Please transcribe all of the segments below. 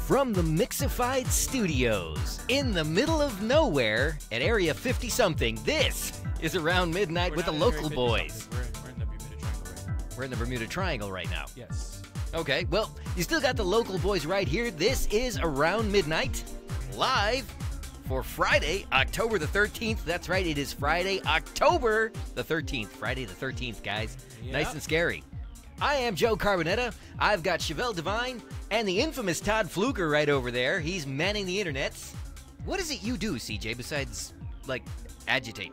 From the Mixified Studios, in the middle of nowhere at Area 50-something, this is Around Midnight with the local boys. We're in the Bermuda Triangle right now. We're in the Bermuda Triangle right now. Yes. Okay, well, you still got the local boys right here. This is Around Midnight, live for Friday, October the 13th. That's right, it is Friday, October the 13th. Friday the 13th, guys. Yep. Nice and scary. I am Joe Carbonetta. I've got Chevelle Devine and the infamous Todd Fluker right over there. He's manning the internets. What is it you do, CJ, besides, like, agitate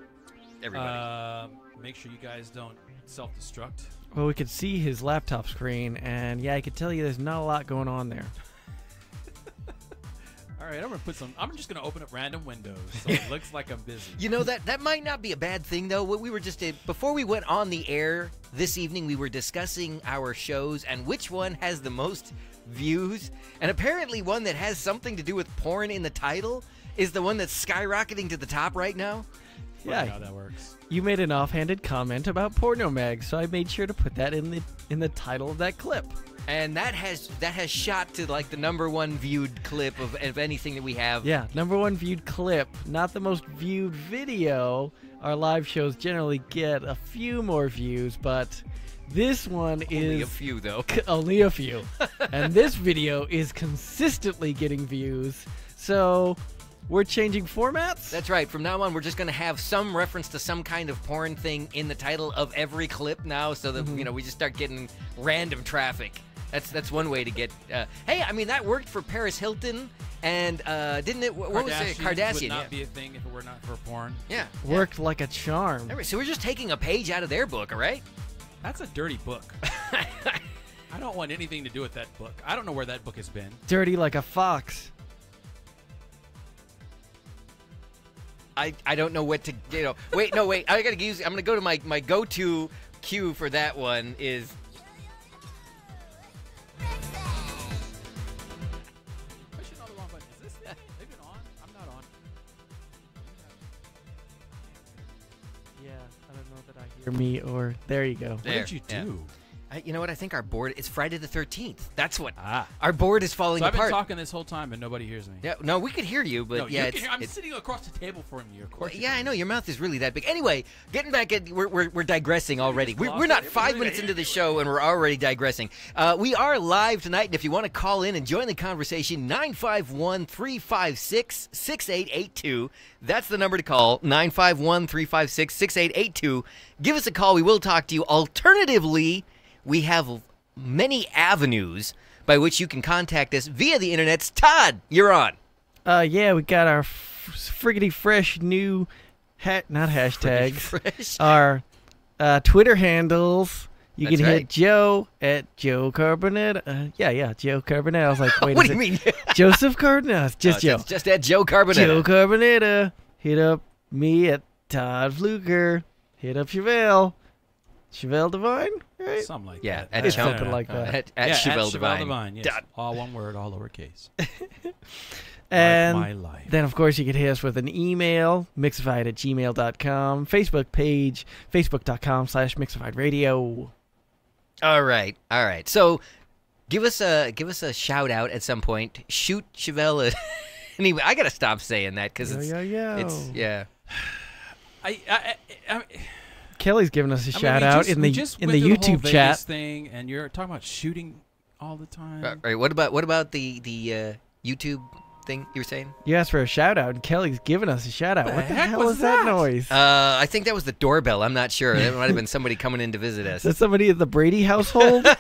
everybody? Make sure you guys don't self-destruct. Well, we could see his laptop screen, and yeah, I could tell you there's not a lot going on there. All right, I'm just gonna open up random windows so it looks like I'm busy. You know, that might not be a bad thing, though. What we were just before we went on the air this evening, we were discussing our shows and which one has the most views. And apparently one that has something to do with porn in the title is the one that's skyrocketing to the top right now. Yeah, how that works. You made an offhanded comment about porno mag, so I made sure to put that in the title of that clip. And that has shot to like the #1 viewed clip of anything that we have. Yeah, #1 viewed clip, not the most viewed video. Our live shows generally get a few more views, but this one is only a few though. Only a few. And this video is consistently getting views. So we're changing formats? That's right. From now on, we're just going to have some reference to some kind of porn thing in the title of every clip now, so that we just start getting random traffic. That's one way to get. Hey, I mean that worked for Paris Hilton, and didn't it? What was it? Kardashian. Would not be a thing if it were not for porn. Yeah, worked like a charm. Anyway, so we're just taking a page out of their book, all right? That's a dirty book. I don't want anything to do with that book. I don't know where that book has been. Dirty like a fox. I don't know what to Wait, no, wait. I gotta use. I'm gonna go to my go-to cue for that one is. Hear me or there you go. What did you do? You know what? I think our board. It's Friday the 13th. That's what. Our board is falling apart. I've been talking this whole time and nobody hears me. Yeah, no, we could hear you, but no, yeah, I'm sitting across the table from you. Of course. Well, yeah, I know your mouth is really that big. Anyway, getting back at we're digressing already. We're not 5 minutes into the show and we're already digressing. We are live tonight, and if you want to call in and join the conversation, 951-356-6882. That's the number to call. 951-356-6882. Give us a call. We will talk to you. Alternatively, we have many avenues by which you can contact us via the internet. Todd, you're on. Yeah, we got our friggity fresh new not hashtags. Fresh. Our Twitter handles. You That's can right. hit Joe at Joe Carbonetta. Yeah, Joe Carbonetta. I was like, wait, what do you mean? Joseph Carbonetta. Just Joe. Just at Joe Carbonetta. Joe Carbonetta. Hit up me at Todd Fluker. Hit up Chevelle Devine, right? Something like Yeah, that. at something like that. At Chevelle Devine. Devine. Yes. All one word, all lowercase. And like my life. then, of course, you can hit us with an email, mixified@gmail.com, Facebook page, facebook.com/mixifiedradio. All right. So, give us a shout out at some point. Shoot Chevelle. Anyway, I gotta stop saying that because it's yeah. I Kelly's giving us a shout out in the YouTube YouTube chat thing, and you're talking about shooting all the time. All right. What about the YouTube thing you were saying? You asked for a shout out, and Kelly's giving us a shout out. What the hell was is that that? noise? I think that was the doorbell. I'm not sure. That might have been somebody coming in to visit us. Is that somebody at the Brady household? Good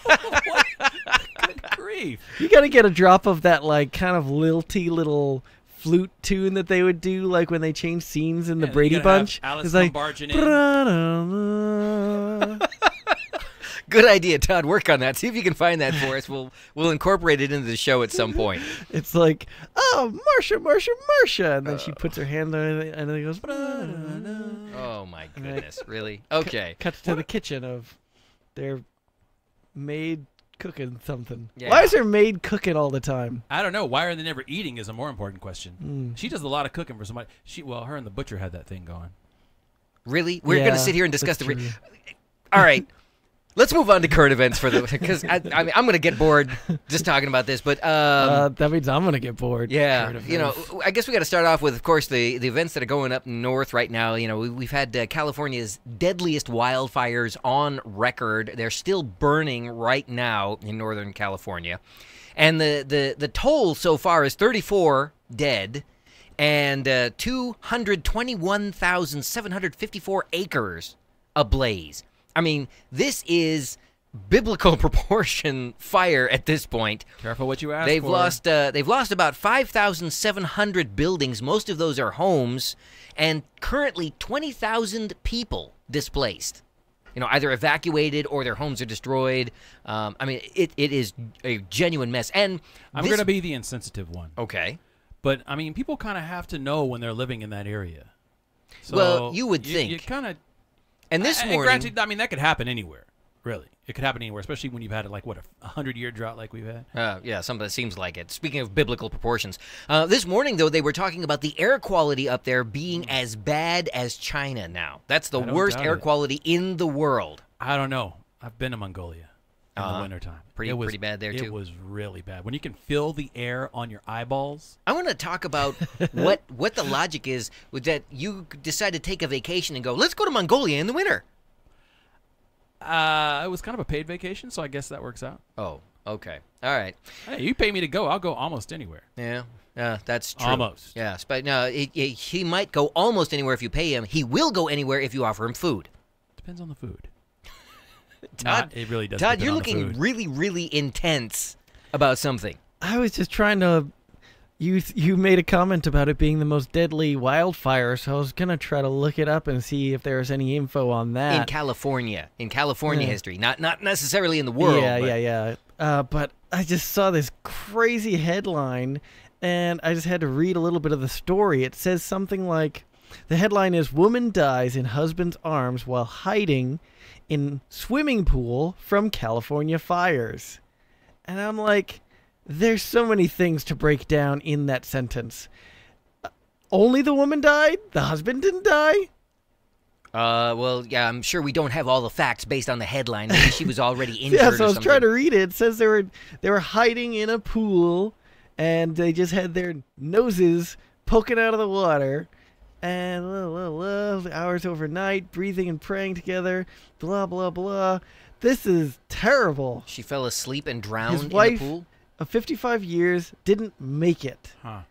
grief! You got to get a drop of that like kind of lilty little flute tune that they would do like when they change scenes in the Brady Bunch. Alice it's like barging in. Good idea, Todd. Work on that. See if you can find that for us. We'll incorporate it into the show at some point. It's like, oh, Marsha, and then she puts her hand on it, and then it goes. Oh my goodness! Really? Okay. Cuts to the kitchen of their maid cooking something. Yeah. Why is her maid cooking all the time? I don't know. Why are they never eating is a more important question. She does a lot of cooking for somebody. Her and the butcher had that thing going. Really? We're going to sit here and discuss the. All right. Let's move on to current events because I'm going to get bored just talking about this. But that means I'm going to get bored. Yeah, I guess we got to start off with, of course, the events that are going up north right now. We've had California's deadliest wildfires on record. They're still burning right now in Northern California, and the toll so far is 34 dead and 221,754 acres ablaze. I mean, this is biblical proportion fire at this point. Careful what you ask they've for. They've lost about 5,700 buildings. Most of those are homes, and currently 20,000 people displaced. Either evacuated or their homes are destroyed. I mean, it is a genuine mess. And I'm going to be the insensitive one. Okay. But, I mean, people kind of have to know when they're living in that area. So well, you would think. You kind of... And this morning... Granted, I mean, that could happen anywhere, really. It could happen anywhere, especially when you've had, a 100-year drought like we've had. Yeah, something that seems like it. Speaking of biblical proportions. This morning, though, they were talking about the air quality up there being as bad as China now. That's the worst air quality in the world. I don't know. I've been to Mongolia in the wintertime. Pretty bad there, too. It was really bad. When you can feel the air on your eyeballs. I want to talk about what the logic is with that you decide to take a vacation and go, let's go to Mongolia in the winter. It was kind of a paid vacation, so I guess that works out. Oh, okay. All right. Hey, you pay me to go, I'll go almost anywhere. Yeah, that's true. Almost. Yes, but no, he might go almost anywhere if you pay him. He will go anywhere if you offer him food. Depends on the food. Todd, it really does. Todd, you're looking really, really intense about something. I was just trying to... You made a comment about it being the most deadly wildfire, so I was going to try to look it up and see if there's any info on that. In California history, not necessarily in the world. Yeah. But I just saw this crazy headline, and I just had to read a little bit of the story. It says something like, the headline is, Woman Dies in Husband's Arms While Hiding in Swimming Pool from California Fires. And I'm like... There's so many things to break down in that sentence. Only the woman died? The husband didn't die? Well, yeah, I'm sure we don't have all the facts based on the headline. Maybe she was already injured or yeah, something. so I was trying to read it. It says they were hiding in a pool, and they just had their noses poking out of the water, and hours overnight, breathing and praying together, blah, blah, blah. This is terrible. She fell asleep and drowned His wife, in the pool? Of 55 years, didn't make it. Huh.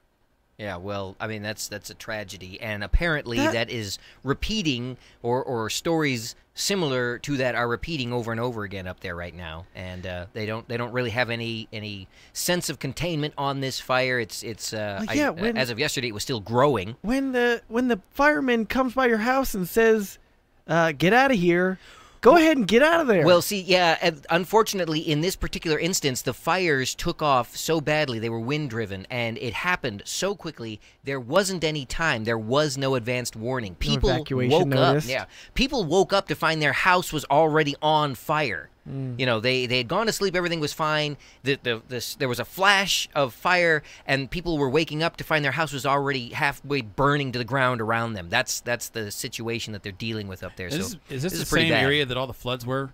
Yeah, well, I mean, that's a tragedy, and apparently that is repeating, or stories similar to that are repeating over and over again up there right now, and they don't really have any sense of containment on this fire. It's as of yesterday, it was still growing. When the fireman comes by your house and says, "Get out of here." Go ahead and get out of there. Well, see, yeah, unfortunately, in this particular instance, the fires took off so badly. They were wind-driven, and it happened so quickly, there wasn't any time. There was no advanced warning. People woke up. Yeah, people woke up to find their house was already on fire. They had gone to sleep. Everything was fine. There was a flash of fire, and people were waking up to find their house was already halfway burning to the ground around them. That's the situation that they're dealing with up there. Is this the pretty same bad. area that all the floods were?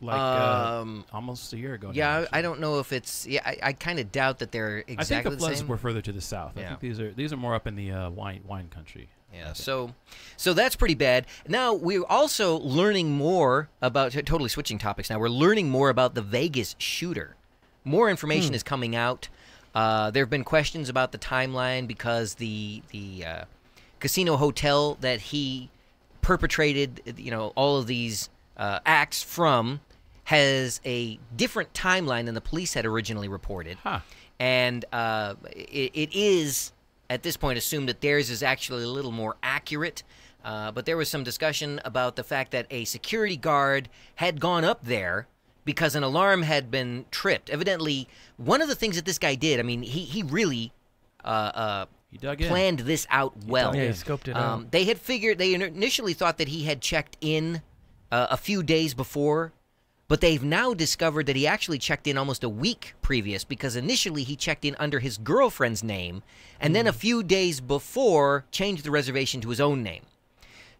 Almost a year ago. Yeah, I don't know if it's. Yeah, I kind of doubt that they're exactly the same. I think the floods were further to the south. Yeah. I think these are more up in the wine country. Yeah, so that's pretty bad. Now, we're also learning more about, totally switching topics now, we're learning more about the Vegas shooter. More information is coming out. There have been questions about the timeline because the casino hotel that he perpetrated, all of these acts from has a different timeline than the police had originally reported. Huh. And it is... at this point, assume that theirs is actually a little more accurate. But there was some discussion about the fact that a security guard had gone up there because an alarm had been tripped. Evidently, one of the things that this guy did, I mean, he really he dug in. planned this out well. Yeah, he scoped it out. They initially thought that he had checked in a few days before, but they've now discovered that he actually checked in almost a week previous, because initially he checked in under his girlfriend's name, and then a few days before changed the reservation to his own name.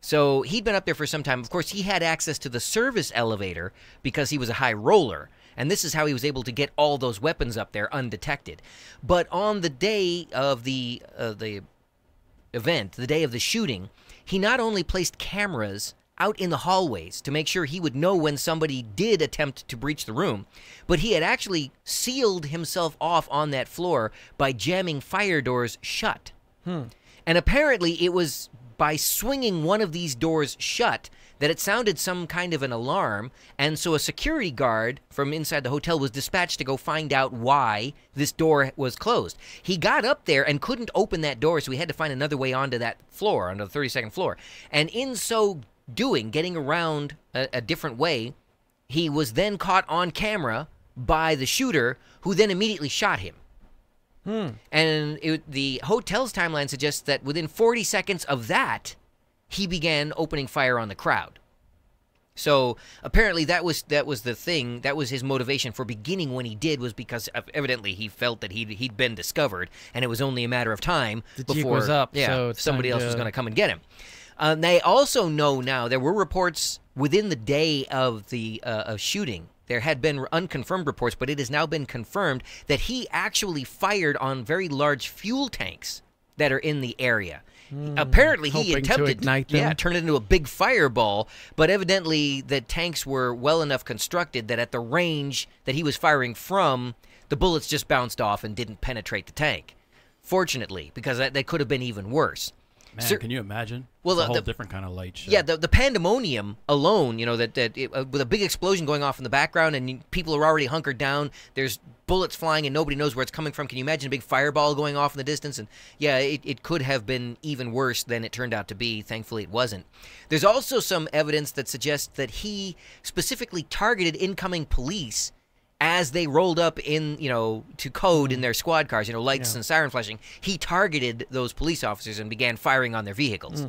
So he'd been up there for some time. Of course, he had access to the service elevator because he was a high roller, and this is how he was able to get all those weapons up there undetected. But on the day of the event, the day of the shooting, he not only placed cameras out in the hallways to make sure he would know when somebody did attempt to breach the room, but he had actually sealed himself off on that floor by jamming fire doors shut. And apparently it was by swinging one of these doors shut that it sounded some kind of an alarm, and so a security guard from inside the hotel was dispatched to go find out why this door was closed. He got up there and couldn't open that door, so he had to find another way onto that floor, onto the 32nd floor. And in so doing, getting around a different way, he was then caught on camera by the shooter, who then immediately shot him. And the hotel's timeline suggests that within 40 seconds of that, he began opening fire on the crowd. So apparently that was the thing. That was his motivation for beginning when he did, was because evidently he felt that he'd been discovered, and it was only a matter of time before was up, so somebody else was going to come and get him. They also know now, there were reports within the day of the shooting. There had been unconfirmed reports, but it has now been confirmed that he actually fired on very large fuel tanks that are in the area. Apparently, he attempted to ignite them. turn it into a big fireball, but evidently the tanks were well enough constructed that at the range that he was firing from, the bullets just bounced off and didn't penetrate the tank. Fortunately, because that could have been even worse. Man, can you imagine? Well, it's a whole different kind of light show. Yeah, the pandemonium alone, you know, with a big explosion going off in the background and people are already hunkered down, there's bullets flying and nobody knows where it's coming from. Can you imagine a big fireball going off in the distance? And yeah, it could have been even worse than it turned out to be. Thankfully, it wasn't. There's also some evidence that suggests that he specifically targeted incoming police as they rolled up in, to code in their squad cars, lights and siren flashing. He targeted those police officers and began firing on their vehicles.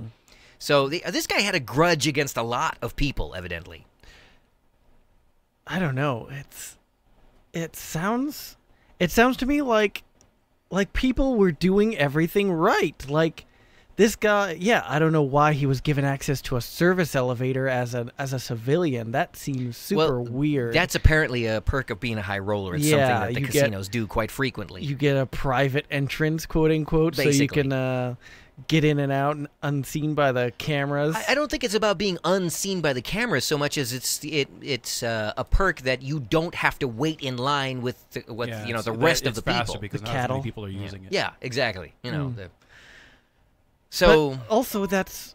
So this guy had a grudge against a lot of people, evidently. I don't know. It sounds to me like people were doing everything right. Like this guy, I don't know why he was given access to a service elevator as a civilian. That seems super weird. That's apparently a perk of being a high roller. It's something that the casinos do quite frequently. You get a private entrance, quote unquote, basically. So you can get in and out unseen by the cameras. I don't think it's about being unseen by the cameras so much as it's a perk that you don't have to wait in line with the rest of the people. Because the not cattle. as many people are using it. Yeah, exactly. So but also that's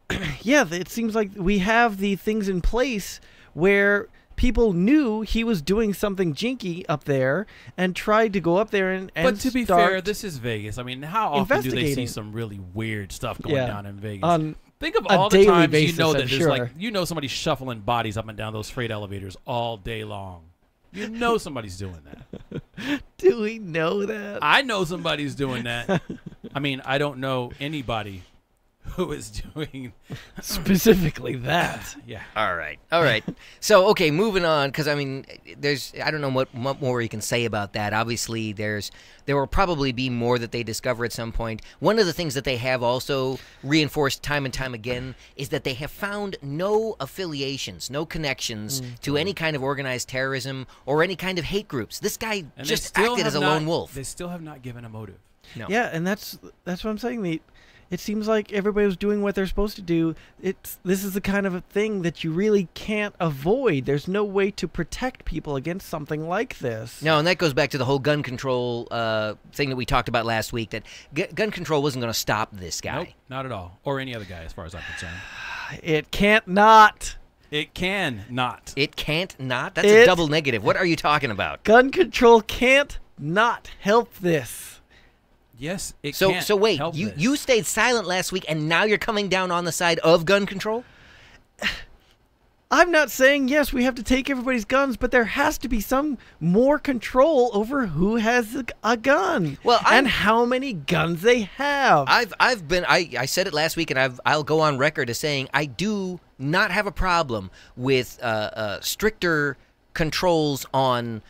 it seems like we have the things in place where people knew he was doing something jinky up there and tried to go up there and But to be fair, this is Vegas. I mean, how often do they see some really weird stuff going down in Vegas? Think of all the times basis, that there's somebody shuffling bodies up and down those freight elevators all day long. You know somebody's doing that. Do we know that? I know somebody's doing that. I mean, I don't know anybody who is doing specifically that. Yeah. All right. So, okay, moving on, because I mean, I don't know what more you can say about that. Obviously, there will probably be more that they discover at some point. One of the things that they have also reinforced time and time again is that they have found no affiliations, no connections to any kind of organized terrorism or any kind of hate groups. This guy just acted as a lone wolf. They still have not given a motive. No. Yeah, and that's what I'm saying. It seems like everybody was doing what they're supposed to do. This is the kind of a thing that you really can't avoid. There's no way to protect people against something like this. No, and that goes back to the whole gun control thing that we talked about last week, that gun control wasn't going to stop this guy. Nope, not at all. Or any other guy, as far as I'm concerned. It can't not. It can not. It can't not? That's a double negative. What are you talking about? Gun control can't not help this. yes, it So can't so wait, help you this. you stayed silent last week, and now you're coming down on the side of gun control? I'm not saying, yes, we have to take everybody's guns, but there has to be some more control over who has a gun. Well, and how many guns they have. I said it last week, and I'll go on record as saying I do not have a problem with stricter controls on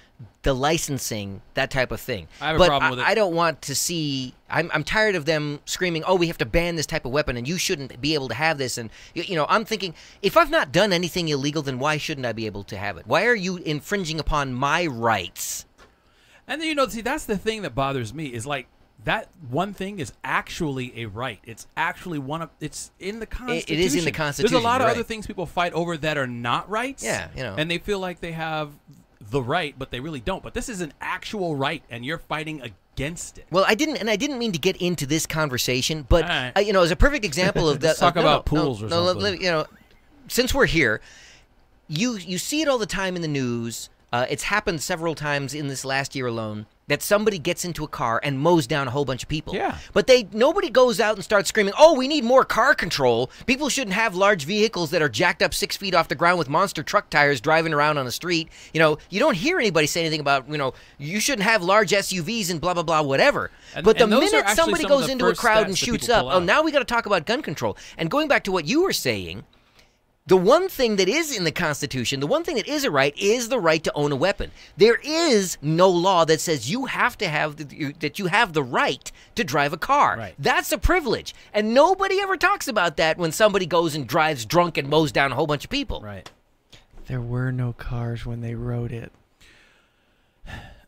the licensing, that type of thing. I have a but problem with it. I don't want to see. I'm tired of them screaming, "Oh, we have to ban this type of weapon, and you shouldn't be able to have this." And I'm thinking, if I've not done anything illegal, then why shouldn't I be able to have it? Why are you infringing upon my rights? And then, see, that's the thing that bothers me is like that one thing is actually a right. It's actually it's in the Constitution. It is in the Constitution. There's a lot of right. other things people fight over that are not rights. Yeah, And they feel like they have the right, but they really don't. But this is an actual right, and you're fighting against it. Well, I didn't mean to get into this conversation, but All right. As a perfect example of that. Let's talk about pools or something. Since we're here, you see it all the time in the news. It's happened several times in this last year alone that somebody gets into a car and mows down a whole bunch of people. Yeah. But nobody goes out and starts screaming, "Oh, we need more car control. People shouldn't have large vehicles that are jacked up 6 feet off the ground with monster truck tires driving around on the street." You don't hear anybody say anything about, you shouldn't have large SUVs and blah, blah, blah, whatever. But the and those are minute actually somebody some of goes the into a first crowd stats and that shoots people up, pull oh, out. now we got to talk about gun control. And going back to what you were saying, the one thing that is in the Constitution, the one thing that is a right, is the right to own a weapon. There is no law that says you have to have that you have the right to drive a car. Right. That's a privilege, and nobody ever talks about that when somebody goes and drives drunk and mows down a whole bunch of people. Right. There were no cars when they wrote it.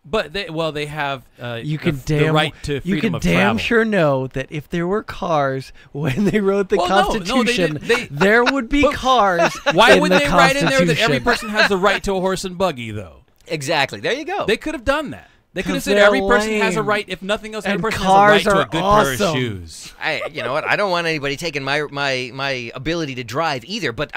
But they have You could the right to freedom you could of damn travel. sure know that if there were cars when they wrote the Well, no, Constitution, they- there would be cars. Why in wouldn't the they write in there that every Constitution. person has the right to a horse and buggy, though? Exactly. There you go. They could have done that. They could have 'Cause said they're every person has a lame. right. If nothing else, every And person has a right cars to a are good pair of awesome. shoes. You know what? I don't want anybody taking my ability to drive either. But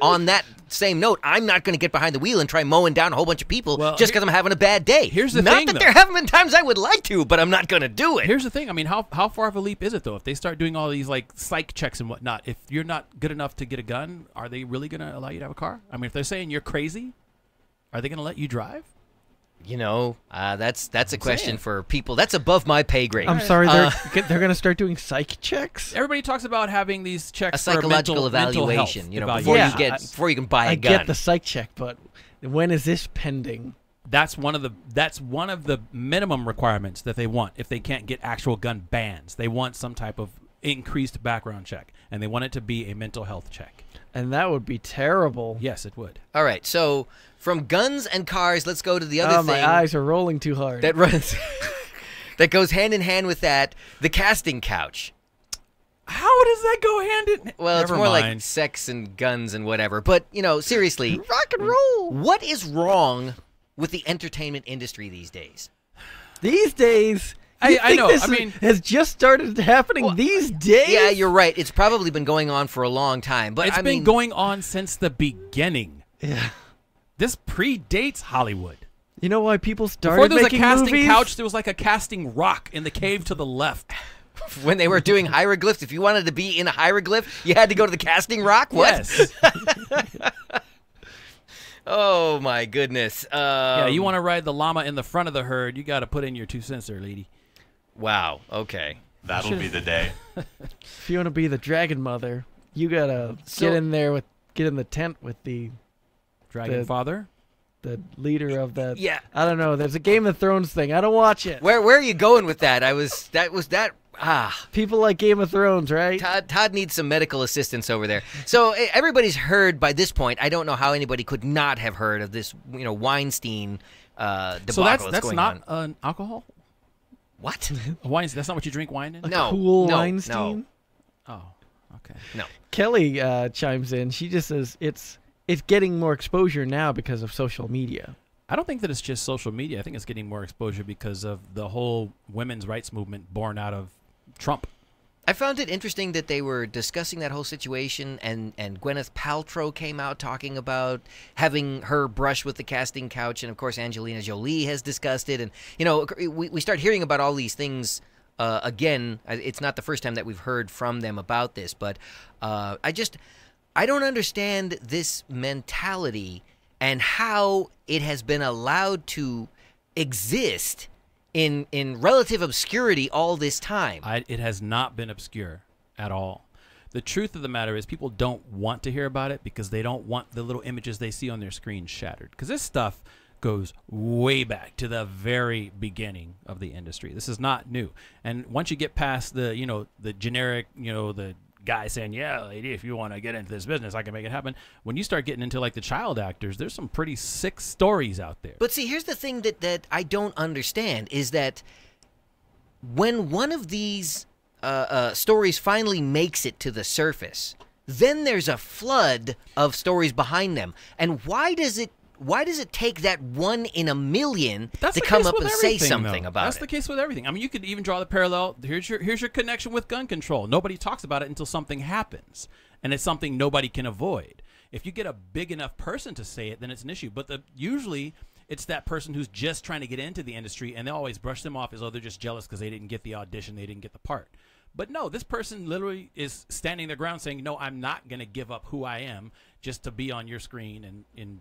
on that same note, I'm not going to get behind the wheel and try mowing down a whole bunch of people Well, just because I'm having a bad day. Here's the not thing, that though. there haven't been times I would like to, but I'm not going to do it. Here's the thing. I mean, how far of a leap is it, though? If they start doing all these, like, psych checks and whatnot, if you're not good enough to get a gun, are they really going to allow you to have a car? I mean, if they're saying you're crazy, are they going to let you drive? That's a question saying. for people. That's above my pay grade. I'm sorry, they're going to start doing psych checks. Everybody talks about having these checks A for psychological mental evaluation. health Before evaluation. before you can buy a I gun. get the psych check, but when is this pending? That's one of the minimum requirements that they want if they can't get actual gun bans. They want some type of increased background check, and they want it to be a mental health check. And that would be terrible. Yes, it would. All right, so from guns and cars, let's go to the other Oh, thing my eyes are rolling too hard. that runs that goes hand in hand with that, the casting couch. How does that go hand in? Well, it's Never more like mind. sex and guns and whatever. But, seriously, Rock and roll. what is wrong with the entertainment industry these days? These days, I think know, this I mean- has just started happening these days. Yeah, you're right. It's probably been going on for a long time. But It's been going on since the beginning. Yeah. This predates Hollywood. You know why people started Before there was a making casting movies? couch, there was like a casting rock in the cave to the left. when they were doing hieroglyphs, if you wanted to be in a hieroglyph, you had to go to the casting rock? What? Yes. Oh, my goodness. Yeah, you want to ride the llama in the front of the herd, you got to put in your 2 cents there, lady. Wow, okay. That'll be the day. If you want to be the dragon mother, you gotta get in the tent with the Dragon Father? the leader of that. Yeah. I don't know. There's a Game of Thrones thing. I don't watch it. Where are you going with that? People like Game of Thrones, right? Todd needs some medical assistance over there. So everybody's heard by this point. I don't know how anybody could not have heard of this, Weinstein debacle So that's going not on. an alcohol? What? Wine? That's not what you drink wine in? No. Cool no, Weinstein. Oh, okay. No. Kelly chimes in. She just says it's getting more exposure now because of social media. I don't think that it's just social media. I think it's getting more exposure because of the whole women's rights movement born out of Trump. I found it interesting that they were discussing that whole situation, and Gwyneth Paltrow came out talking about having her brush with the casting couch, and of course Angelina Jolie has discussed it, and we start hearing about all these things again, it's not the first time that we've heard from them about this, but I don't understand this mentality and how it has been allowed to exist in relative obscurity all this time. It has not been obscure at all. The truth of the matter is people don't want to hear about it because they don't want the little images they see on their screen shattered. Because this stuff goes way back to the very beginning of the industry. This is not new. And once you get past the, the generic, the guy saying, yeah, lady, if you want to get into this business, I can make it happen. When you start getting into like the child actors, there's some pretty sick stories out there. But see, here's the thing that I don't understand is that when one of these stories finally makes it to the surface, then there's a flood of stories behind them. And why does it take that 1 in a million to come up and say something about it? That's the case with everything. I mean, you could even draw the parallel. Here's your connection with gun control. Nobody talks about it until something happens, and it's something nobody can avoid. If you get a big enough person to say it, then it's an issue. But usually it's that person who's just trying to get into the industry, and they always brush them off as, oh, they're just jealous because they didn't get the audition, they didn't get the part. But no, this person literally is standing their ground saying, no, I'm not going to give up who I am just to be on your screen. And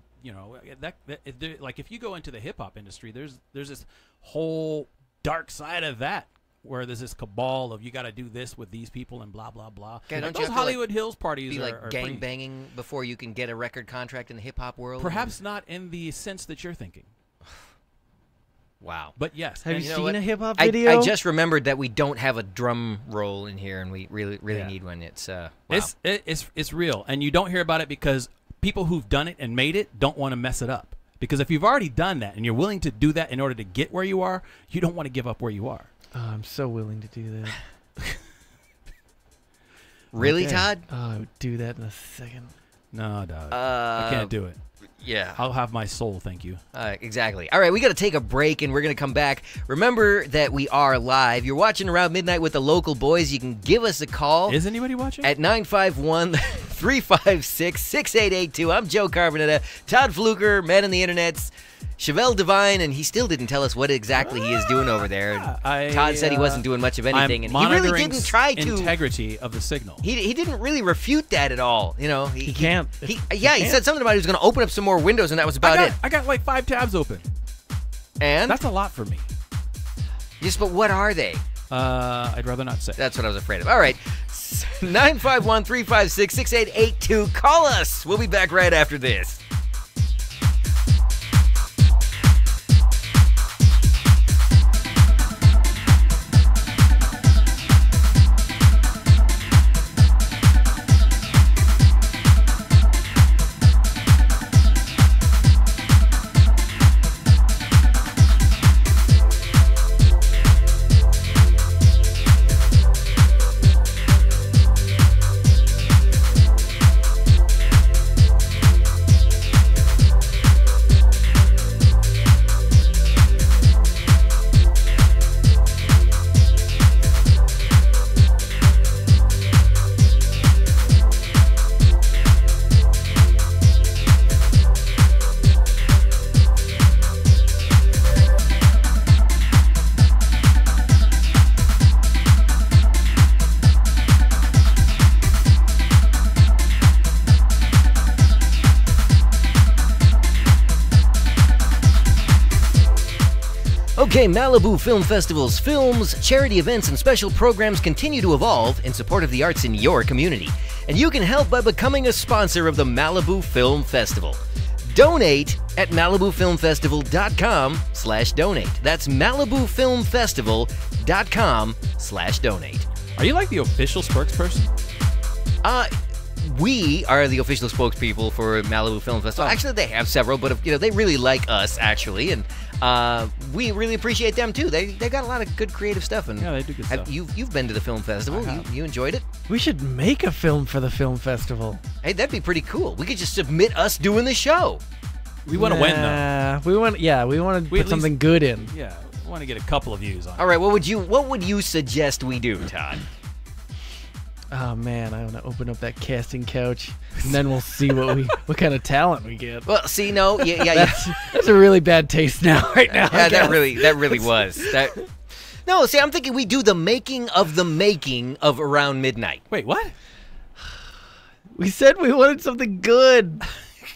like if you go into the hip-hop industry, there's this whole dark side of that where there's this cabal of you got to do this with these people and blah, blah, blah. Yeah, like those Hollywood Hills parties be are gang pretty, banging before you can get a record contract in the hip-hop world? Perhaps not in the sense that you're thinking. Wow. But yes. Have you know seen what? a hip-hop video? I just remembered that we don't have a drum roll in here, and we really need one. It's wow. It's real, and you don't hear about it because people who've done it and made it don't want to mess it up. Because if you've already done that and you're willing to do that in order to get where you are, you don't want to give up where you are. Oh, I'm so willing to do that. Really, Okay. Todd? Oh, I would do that in a second. No, dog. I can't do it. Yeah. I'll have my soul, thank you. Exactly. All right, we got to take a break, and we're going to come back. Remember that we are live. You're watching Around Midnight with the local boys. You can give us a call. Is anybody watching? At 951-356-6882. I'm Joe Carbonetta. Todd Fluker, man on the internets. Chevelle Devine, and he still didn't tell us what exactly he is doing over there. Todd said he wasn't doing much of anything, and he really didn't try to integrity of the signal. He didn't really refute that at all. He can't. He said something about he was going to open up some more windows, and that was about it. I got like 5 tabs open. And that's a lot for me. Yes, but what are they? I'd rather not say. That's what I was afraid of. All right, 951-356-6882. Call us. We'll be back right after this. Okay, Malibu Film Festival's films, charity events, and special programs continue to evolve in support of the arts in your community. And you can help by becoming a sponsor of the Malibu Film Festival. Donate at MalibuFilmFestival.com/donate. That's MalibuFilmFestival.com/donate. Are you like the official spokesperson? We are the official spokespeople for Malibu Film Festival. Actually, they have several, but they really like us, actually, and we really appreciate them too. They got a lot of good creative stuff, and yeah, they do good stuff. You've been to the film festival. You enjoyed it. We should make a film for the film festival. Hey, that'd be pretty cool. We could just submit us doing the show. We want to win though. We want to put something good in. Yeah, we want to get a couple of views on it. All right, what would you suggest we do, Todd? Oh man, I want to open up that casting couch, and then we'll see what kind of talent we get. Well, see, no, yeah, that's a really bad taste now, right now. Yeah, that really was that. No, see, I'm thinking we do the making of Around Midnight. Wait, what? We said we wanted something good.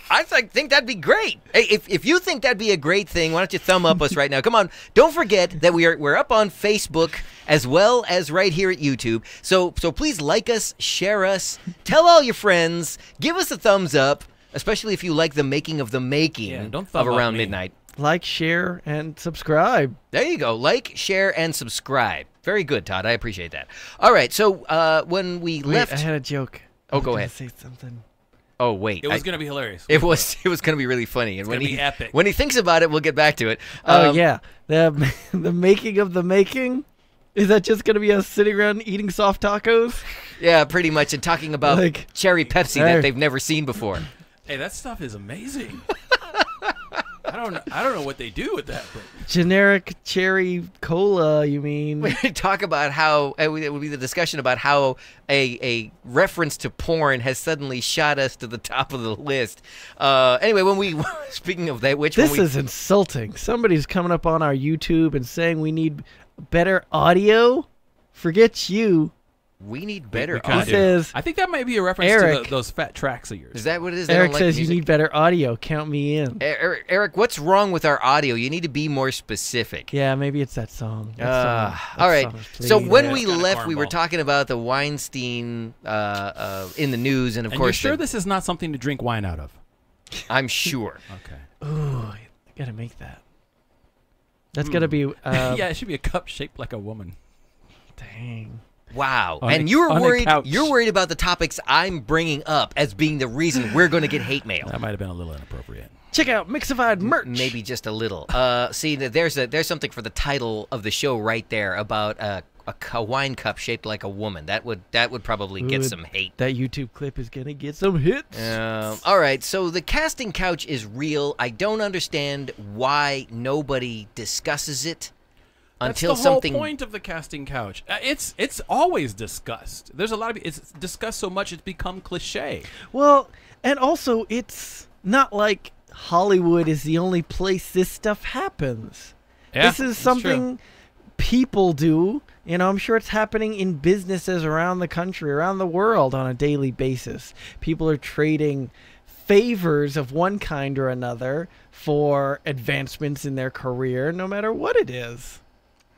I think that'd be great. Hey, if you think that'd be a great thing, why don't you thumb up us right now? Come on. Don't forget that we're up on Facebook as well as right here at YouTube. So please like us, share us, tell all your friends, give us a thumbs up, especially if you like the making of don't thumb of up Around me. Midnight. Like, share, and subscribe. There you go. Like, share, and subscribe. Very good, Todd. I appreciate that. All right. So when we Wait, left, I had a joke. Oh, I was go gonna ahead. Say something. Oh wait, It was going to be hilarious. It was going to be really funny, and It's when gonna he be epic. when he thinks about it, we'll get back to it. Oh yeah, the making of the making. Is that just gonna be us sitting around eating soft tacos? Yeah, pretty much, and talking about Like, cherry Pepsi hey. that they've never seen before. Hey, that stuff is amazing. I don't know what they do with that, but Generic cherry cola, you mean? We talk about how it would be the discussion about how a reference to porn has suddenly shot us to the top of the list. Anyway, when we speaking of that, This is insulting. Somebody's coming up on our YouTube and saying we need better audio. Forget you. we need better we kinda audio. He says, I think that might be a reference Eric. to those fat tracks of yours. Is that what it is? They Eric don't like says the you music? need better audio. Count me in. Eric, what's wrong with our audio? You need to be more specific. Yeah, maybe it's that song. That All right. song is So please. when Yeah, we it's kinda left, we were cornball. talking about the Weinstein in the news, and of and course, you're sure this is not something to drink wine out of? I'm sure. Okay. Ooh, I gotta make that. That's gotta be. Yeah, it should be a cup shaped like a woman. Dang. Wow. On And a- you're on a worried. couch. You're worried about the topics I'm bringing up as being the reason we're going to get hate mail. That might have been a little inappropriate. Check out Mixified merch. Maybe just a little. See, there's something for the title of the show right there about a wine cup shaped like a woman. That would probably get Ooh, some hate. That YouTube clip is gonna get some hits. All right, so the casting couch is real. I don't understand why nobody discusses it until That's the something. whole point of the casting couch. It's always discussed. There's a lot of it's discussed so much it's become cliche. Well, and also it's not like Hollywood is the only place this stuff happens. Yeah, This is that's something people do. You know, I'm sure it's happening in businesses around the country, around the world on a daily basis. People are trading favors of one kind or another for advancements in their career, no matter what it is.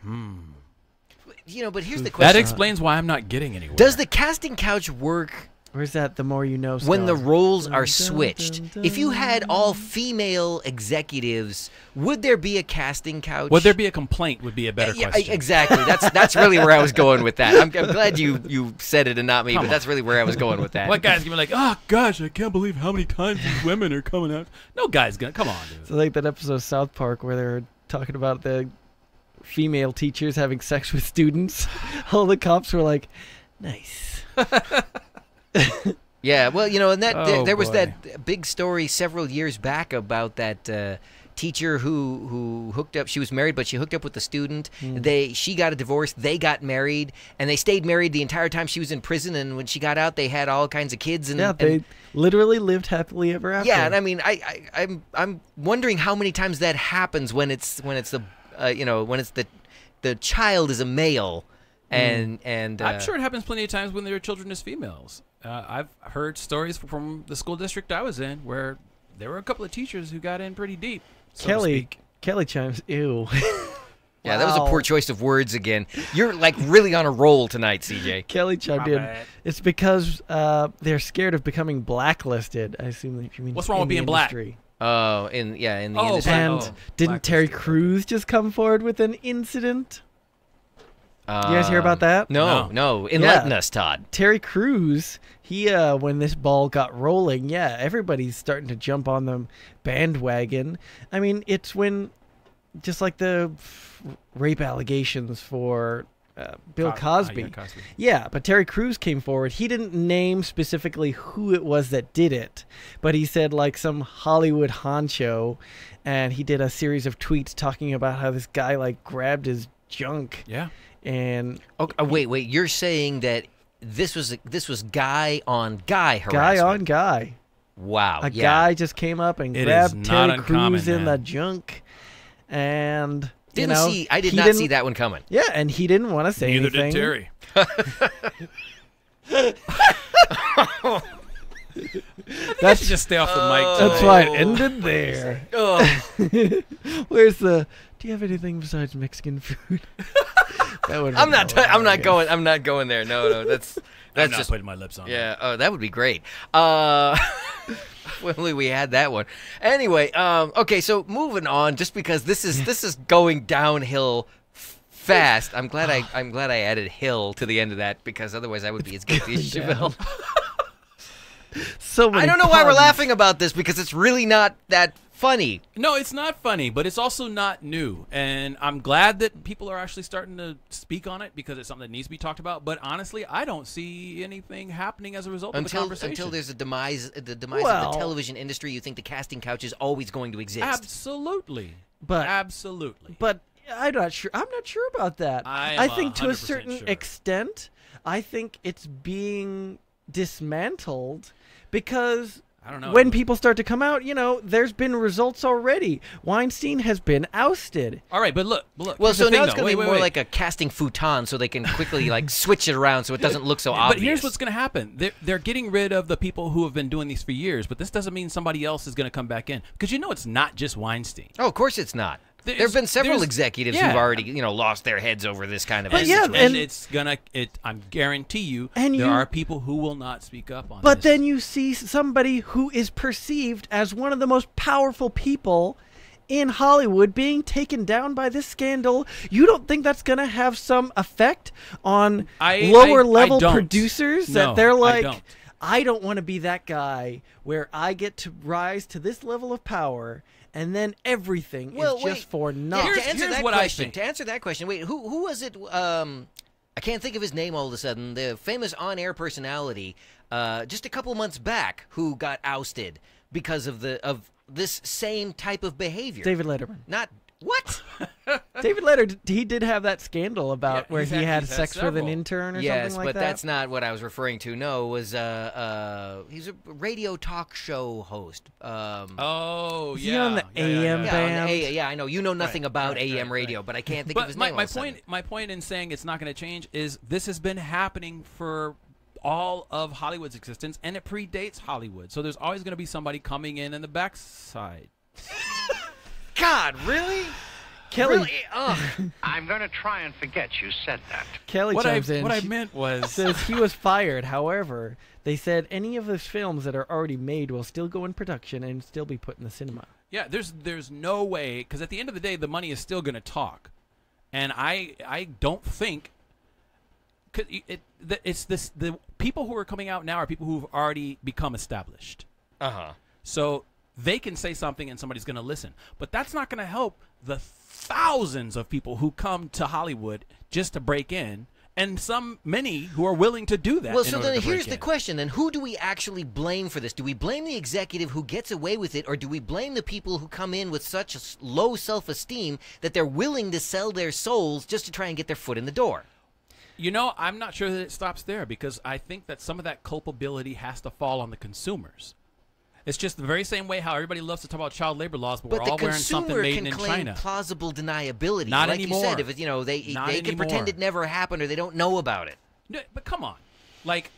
But here's the That question: explains why I'm not getting anywhere. Does the casting couch work Where's that the more you know stuff? when the roles Dun, are dun, switched? dun, If you had dun. all female executives, would there be a casting couch? Would there be a complaint? Would be a better Yeah, question. exactly. That's really where I was going with that. I'm glad you said it and not me, Come but on. that's really where I was going with that. What guy's gonna be like, oh gosh, I can't believe how many times these women are coming out. No guy's gonna come on, dude. So like that episode of South Park where they're talking about the female teachers having sex with students. All the cops were like, nice. Yeah, well, and that Oh, there was boy. that big story several years back about that teacher who hooked up. She was married, but she hooked up with the student. She got a divorce. They got married, and they stayed married the entire time she was in prison. And when she got out, they had all kinds of kids. And Yeah, they literally lived happily ever after. yeah, and I mean, I'm wondering how many times that happens when it's the the child is a male, and I'm sure it happens plenty of times when there are children as females. I've heard stories from the school district I was in where there were a couple of teachers who got in pretty deep. So to speak. Kelly chimes, ew. Yeah, that was a Wow. poor choice of words again. You're like really on a roll tonight, CJ. Kelly chimed My in. bad. It's because they're scared of becoming blacklisted. I assume that you mean What's wrong with in the being black? industry. Oh, in the Oh, industry. And Oh, didn't Terry blacklisted. Crews just come forward with an incident? You guys hear about that? No. Enlighten us, Todd. Terry Crews, he when this ball got rolling, yeah, everybody's starting to jump on the bandwagon. I mean, it's when just like the rape allegations for Bill Cosby. yeah, Cosby. Yeah, but Terry Crews came forward. He didn't name specifically who it was that did it, but he said like some Hollywood honcho, and he did a series of tweets talking about how this guy like grabbed his junk. Yeah. And Wait. You're saying that this was guy on guy harassment. guy on guy. Wow. A guy just came up and It is grabbed not Terry uncommon, Crews in man. the junk, and you Didn't know, see. I did he not didn't- see that one coming. Yeah, and he didn't want to say Neither anything. did Terry. I should just stay off the mic. That's today. why it ended there. Oh. Where's the? Do you have anything besides Mexican food? That would. I'm not going. I'm not going there. No. That's I'm not just. putting my lips on. Yeah. Oh, that would be great. If only we had that one. Anyway. Okay. So moving on. Just because this is going downhill fast. I'm glad I added hill to the end of that, because otherwise I would be as guilty as Chevelle. So many I don't know why we're puns. laughing about this, because it's really not that funny. No, it's not funny, but it's also not new. And I'm glad that people are actually starting to speak on it, because it's something that needs to be talked about. But honestly, I don't see anything happening as a result of the conversation. Until there's the demise of the Well- television industry, you think the casting couch is always going to exist. Absolutely. But- absolutely. But I'm not sure. I'm not sure about that. I am think to a 100% certain sure. extent, I think it's being dismantled because I don't know. when people start to come out, there's been results already. Weinstein has been ousted. All right, but look. Well, here's so the thing, now it's though. going to be Wait, more wait. like a casting futon, so they can quickly switch it around so it doesn't look so obvious. But here's what's going to happen. They're getting rid of the people who have been doing these for years, but this doesn't mean somebody else is going to come back in, because it's not just Weinstein. Oh, of course it's not. There have been several executives yeah. who've already, lost their heads over this kind of But yeah, situation. and- I guarantee you, And there you- are people who will not speak up on But this. then you see somebody who is perceived as one of the most powerful people in Hollywood being taken down by this scandal. You don't think that's going to have some effect on lower level don't. producers? No, that they're I like, don't. I don't want to be that guy where I get to rise to this level of power, and then everything is just for naught. To answer Here's that what I question, think. To answer that question, wait, who was it? I can't think of his name all of a sudden. The famous on-air personality, just a couple months back, who got ousted because of this same type of behavior. David Letterman. Not what? David Letterman, he did have that scandal about where he's he had had sex with an several. intern or Yes, something like but that. that's not what I was referring to. No, it was he's a radio talk show host. Oh, Is he yeah. on the AM Yeah, on the band? yeah, I know. You know nothing about right, AM right, radio, right. but I can't think But of his name. my all of a sudden. point in saying it's not going to change is this has been happening for all of Hollywood's existence, and it predates Hollywood. So there's always going to be somebody coming in the backside. God, really? Kelly, Really? Ugh. I'm going to try and forget you said that. Kelly What chimes I in. She meant was says he was fired. However, they said any of his films that are already made will still go in production and still be put in the cinema. yeah. There's no way, because at the end of the day, the money is still going to talk, and I don't think. Cause the people who are coming out now are people who've already become established. So they can say something and somebody's going to listen. But that's not going to help the thousands of people who come to Hollywood just to break in, and many who are willing to do that. Well, in so order then to break here's the in. question. Then who do we actually blame for this? Do we blame the executive who gets away with it, or do we blame the people who come in with such low self-esteem that they're willing to sell their souls just to try and get their foot in the door? I'm not sure that it stops there, because I think that some of that culpability has to fall on the consumers. It's just the very same way how everybody loves to talk about child labor laws, but, But we're the all wearing something consumer made can in claim China. plausible deniability. Not like anymore. you said, if it, they Not can anymore. pretend it never happened or they don't know about it. No, but come on. Like,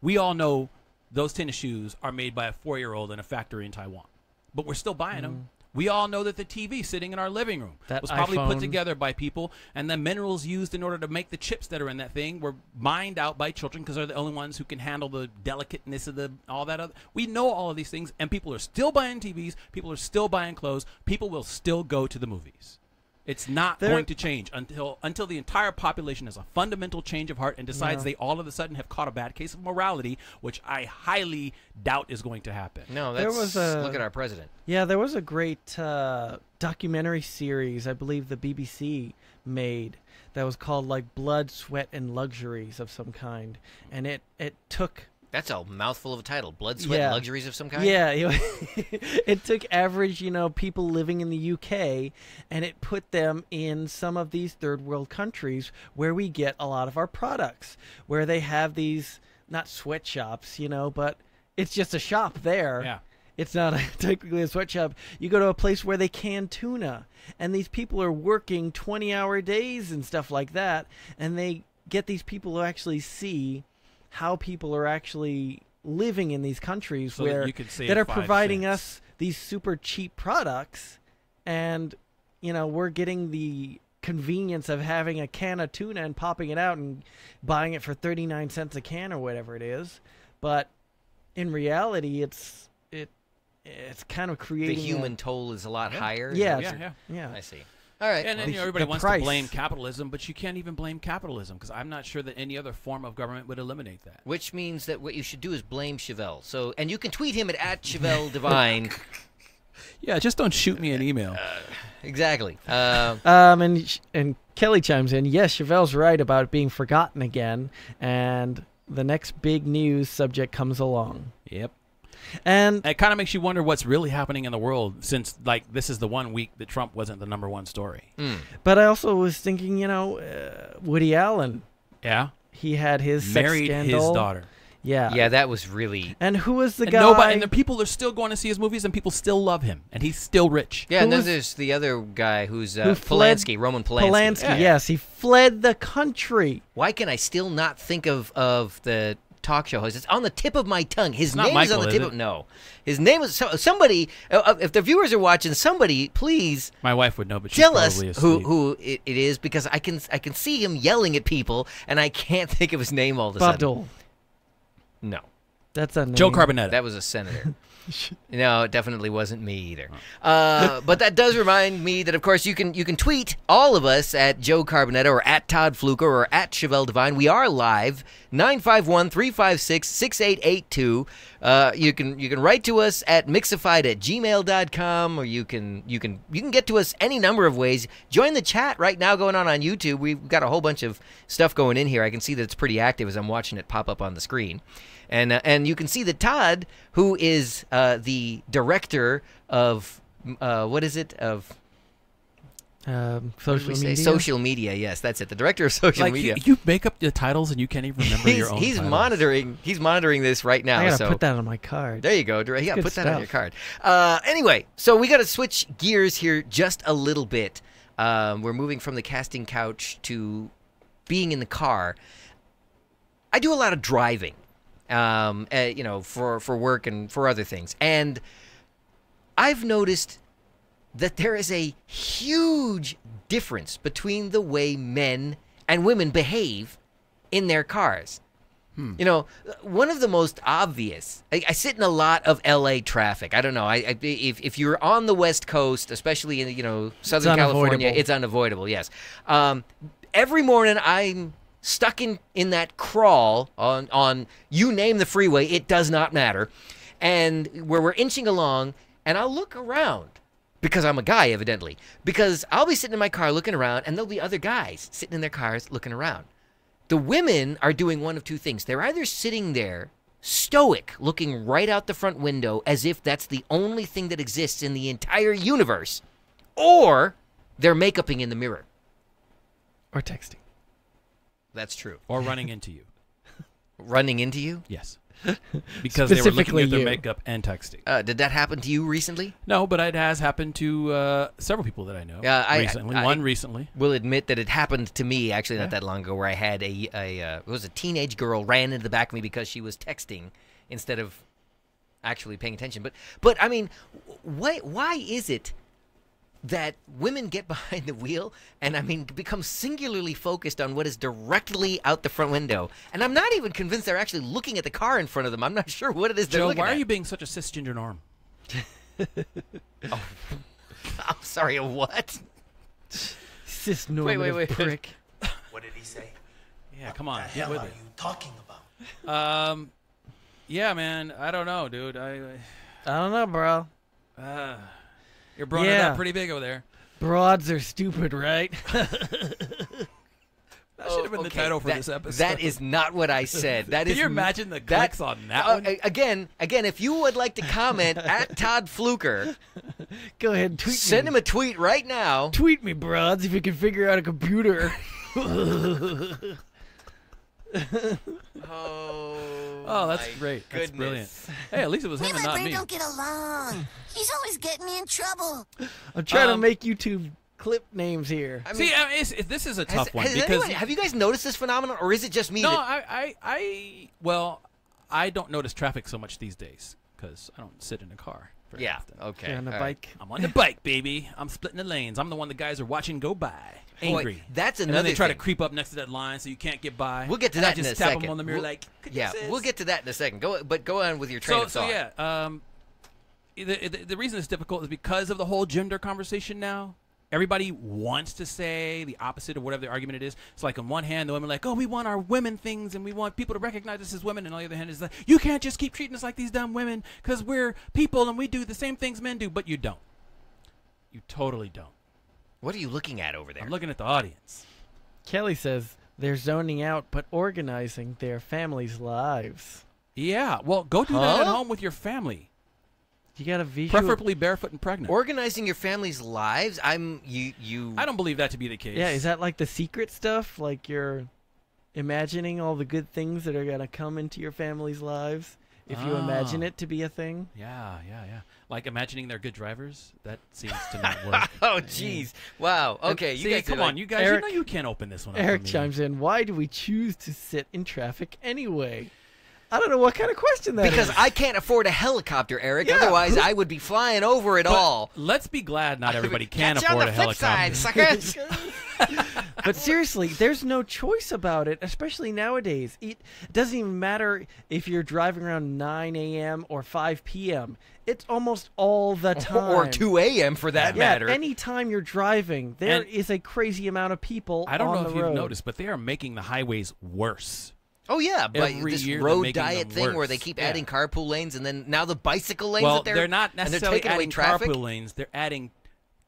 we all know those tennis shoes are made by a 4-year-old in a factory in Taiwan. But we're still buying them. We all know that the TV sitting in our living room That was probably put iPhone. together by people, and the minerals used in order to make the chips that are in that thing were mined out by children, because they're the only ones who can handle the delicateness of all that other. We know all of these things, and people are still buying TVs. People are still buying clothes. People will still go to the movies. It's not going to change until the entire population has a fundamental change of heart and decides they all of a sudden have caught a bad case of morality, which I highly doubt is going to happen. No, There that's was a- look at our president. Yeah, there was a great documentary series I believe the BBC made that was called like Blood, Sweat, and Luxuries of some kind, and it took. That's a mouthful of a title. Blood, sweat, Yeah. luxuries of some kind? Yeah, it took average, people living in the UK, and it put them in some of these third world countries where we get a lot of our products, where they have these, not sweatshops, but it's just a shop there. Yeah. It's not technically a sweatshop. You go to a place where they can tuna, and these people are working 20-hour days and stuff like that, and they get these people to actually see how people are actually living in these countries So where that you could save that are 5 providing cents. us these super cheap products, and we're getting the convenience of having a can of tuna and popping it out and buying it for 39 cents a can or whatever it is. But in reality, it's kind of creating The human toll is a lot higher. Yeah, Yeah. I see. All right. And The- everybody the wants price. to blame capitalism, but you can't even blame capitalism because I'm not sure that any other form of government would eliminate that. Which means that what you should do is blame Chevelle. So, and you can tweet him at Chevelle Divine. Yeah, just don't shoot me an email. Exactly. and Kelly chimes in. Yes, Chevelle's right about being forgotten again, and the next big news subject comes along. Yep. And It kind of makes you wonder what's really happening in the world since, like, this is the one week that Trump wasn't the #1 story. but I also was thinking, Woody Allen. Yeah. He had his Married sex scandal. his daughter. Yeah. Yeah, that was really. And who was the And guy? and the people are still going to see his movies, and people still love him, and he's still rich. Yeah, Who and then was- there's the other guy who's who fled- Polanski, Roman Polanski. Polanski. Yeah. Yes, he fled the country. Why can I still not think of the talk show host? It's on the tip of my tongue. His not name is Michael, on the is tip it? of no. His name is somebody. If the viewers are watching, somebody please My wife would know, but she's tell us probably asleep. who it is, because I can see him yelling at people and I can't think of his name all of a Bob sudden. Dole. No, That's a name. Joe Carbonetta. that was a senator. No, it definitely wasn't me either. But that does remind me that, of course, you can tweet all of us at Joe Carbonetta or at Todd Fluker or at Chevelle Divine. We are live, 951-356-6882. You can write to us at mixifyd@gmail.com, or you can get to us any number of ways. Join the chat right now going on YouTube. We've got a whole bunch of stuff going in here. I can see that it's pretty active as I'm watching it pop up on the screen. And you can see that Todd, who is the director of what is it of Social media. Social media, yes, that's it. The director of social like media. you make up the titles and you can't even remember your own. He's titles. monitoring. He's monitoring this right now. I gotta so put that on my card. there you go. Yeah, good put that on your stuff. card. Anyway, so we got to switch gears here just a little bit. We're moving from the casting couch to being in the car. I do a lot of driving, for work and for other things, and I've noticed that there is a huge difference between the way men and women behave in their cars. One of the most obvious, I sit in a lot of LA traffic. I don't know. If you're on the West Coast, especially in Southern California, unavoidable. it's unavoidable. Yes. Every morning I'm stuck in that crawl on you name the freeway. It does not matter. And where we're inching along, and I'll look around. Because I'm a guy, evidently. Because I'll be sitting in my car looking around, and there'll be other guys sitting in their cars looking around. The women are doing one of two things. They're either sitting there, stoic, looking right out the front window as if that's the only thing that exists in the entire universe, or they're make-upping in the mirror. Or texting. That's true. or running into you. Running into you? Yes, because they were looking Specifically at their you. makeup and texting. Did that happen to you recently? No, but it has happened to several people that I know. Recently, I- one recently. Will admit that it happened to me actually not that long ago, where I had it was a teenage girl ran into the back of me because she was texting instead of actually paying attention. But I mean, why is it that women get behind the wheel and become singularly focused on what is directly out the front window? And I'm not even convinced they're actually looking at the car in front of them. I'm not sure what it is they're Joe, looking why at. are you being such a cisgender norm? I'm sorry, a what? Cis-normative wait. prick. What did he say? Yeah, come on, What the get hell with are it. you talking about? Yeah, man, I don't know, dude. I don't know, bro. You're broing it Yeah. up pretty big over there. Broads are stupid, right? That should have been the title for this episode. That is not what I said. That Can is you imagine the clicks on that one? Again, if you would like to comment at Todd Fluker, Go ahead, tweet send me. him a tweet right now. Tweet me, broads, if you can figure out a computer. Oh, that's great. Goodness. That's brilliant. Hey, at least it was him Me and and my not friend me. don't get along. He's always getting me in trouble. I'm trying to make YouTube clip names here. I mean, See, I mean, this is a tough one because have you guys noticed this phenomenon, or is it just me? no, that, I don't notice traffic so much these days because I don't sit in a car. Very yeah. often. Okay. You're on a all bike. I'm on the bike, baby. I'm splitting the lanes. I'm the one the guys are watching go by, angry. Boy, that's and another then they try thing. to creep up next to that line so you can't get by. We'll get to and that I just in a tap second. them on the mirror We'll- like, "Could you Yeah, assist?" we'll get to that in a second. Go on with your train of So thought. yeah, the reason it's difficult is because of the whole gender conversation now. Everybody wants to say the opposite of whatever the argument it is. It's like on one hand, the women are like, oh, we want our women things and we want people to recognize us as women. And on the other hand, is like, you can't just keep treating us like these dumb women because we're people and we do the same things men do. But you don't. You totally don't. What are you looking at over there? I'm looking at the audience. Kelly says they're zoning out but organizing their families' lives. Yeah, well, go do that at Huh? home with your family. You got a visual. Preferably barefoot and pregnant. Organizing your family's lives. I don't believe that to be the case. Yeah, is that like the secret stuff? Like you're imagining all the good things that are gonna come into your family's lives if you imagine Ah. it to be a thing? Yeah. Like imagining they're good drivers. That seems to not work. Oh, jeez. Wow. Okay. See, You guys are come like- on, you guys. Eric- you know you can't open this one up. Eric for me. chimes in. Why do we choose to sit in traffic anyway? I don't know what kind of question that is. Because I can't afford a helicopter, Eric. Yeah. Otherwise, I would be flying over it But all. let's be glad not everybody can Catch you afford on a the flip helicopter. side, suckers. But seriously, there's no choice about it, especially nowadays. It doesn't even matter if you're driving around 9 a.m. or 5 p.m. It's almost all the time. Or 2 a.m. for that Yeah, matter. anytime you're driving, there And- is a crazy amount of people I don't on know the if you've road. noticed, but they are making the highways worse. Oh, yeah. But Every this year they're road making diet them thing where worse. they keep Yeah. adding carpool lanes and then now the bicycle lanes Well, that they're not and they're necessarily taking away adding traffic. carpool lanes. They're adding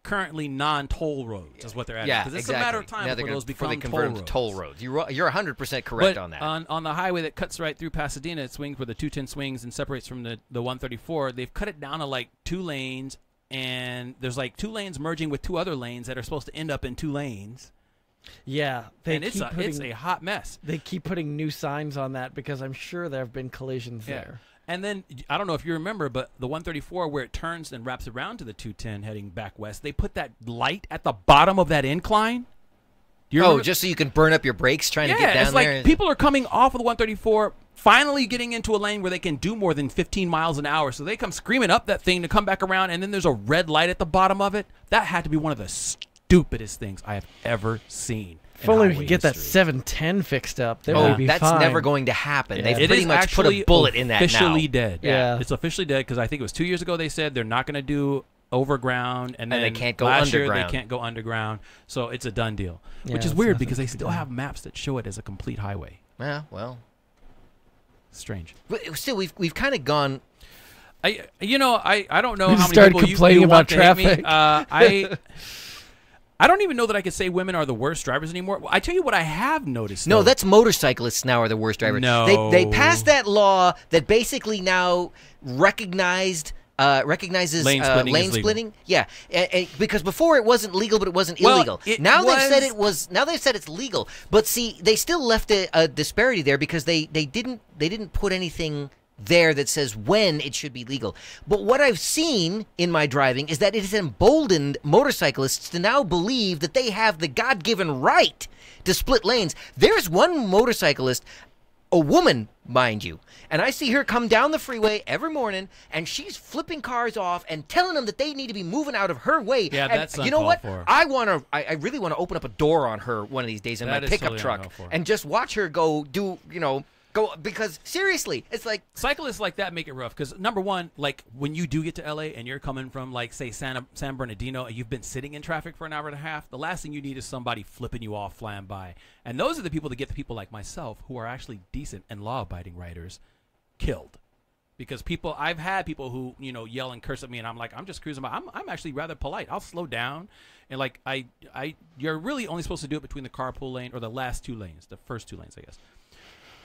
currently non-toll roads is what they're adding. Yeah, Because it's exactly. a matter of time now before those before they become convert toll them roads. to toll roads. You're 100% correct But on that. on the highway that cuts right through Pasadena, it swings where the 210 swings and separates from the 134. They've cut it down to like 2 lanes, and there's like 2 lanes merging with 2 other lanes that are supposed to end up in 2 lanes. Yeah, they And it's keep putting, it's a hot mess. they keep putting new signs on that because I'm sure there have been collisions there. And then, I don't know if you remember, but the 134, where it turns and wraps around to the 210 heading back west, they put that light at the bottom of that incline. Do you Oh, remember? just so you can burn up your brakes trying to get down it's like there. people are coming off of the 134, finally getting into a lane where they can do more than 15 miles an hour. So they come screaming up that thing to come back around, and then there's a red light at the bottom of it. That had to be one of the stupidest things I have ever seen. If only we highway could get that history. 710 fixed up, then Oh, we'd be that's fine. never going to happen. Yeah. They've It pretty is much put a actually bullet in that now. officially dead. Yeah. It's officially dead because I think it was 2 years ago they said they're not going to do overground, and then they can't go last year underground. they can't go underground. So it's a done deal, Yeah, which is it's weird nothing because they to be still done. have maps that show it as a complete highway. Yeah, well. Strange. But still, we've kind of gone. I don't know We how just many started people complaining you want about to hate me. traffic. I don't even know that I could say women are the worst drivers anymore. I tell you what I have noticed. No, though. that's motorcyclists now are the worst drivers. No. They passed that law that basically now recognizes Lane splitting is legal. splitting. Yeah, because before it wasn't legal, but it wasn't Well, illegal. it Now they've said was- it was. Now they've said it's legal. But see, they still left a disparity there because they didn't put anything there that says when it should be legal. But what I've seen in my driving is that it has emboldened motorcyclists to now believe that they have the God-given right to split lanes. There's one motorcyclist, a woman, mind you, and I see her come down the freeway every morning, and she's flipping cars off and telling them that they need to be moving out of her way. Yeah, and that's you know what? uncalled for. I really want to open up a door on her one of these days in That my is pickup totally truck uncalled for. and just watch her go because seriously, it's like cyclists like that make it rough because number one, like when you do get to LA and you're coming from like say San Bernardino and you've been sitting in traffic for an hour and a half, the last thing you need is somebody flipping you off flying by. And those are the people that get the people like myself who are actually decent and law-abiding riders killed. Because I've had people who yell and curse at me, and I'm like, I'm just cruising by. I'm actually rather polite. I'll slow down, and like you're really only supposed to do it between the carpool lane or the last 2 lanes, the first 2 lanes, I guess.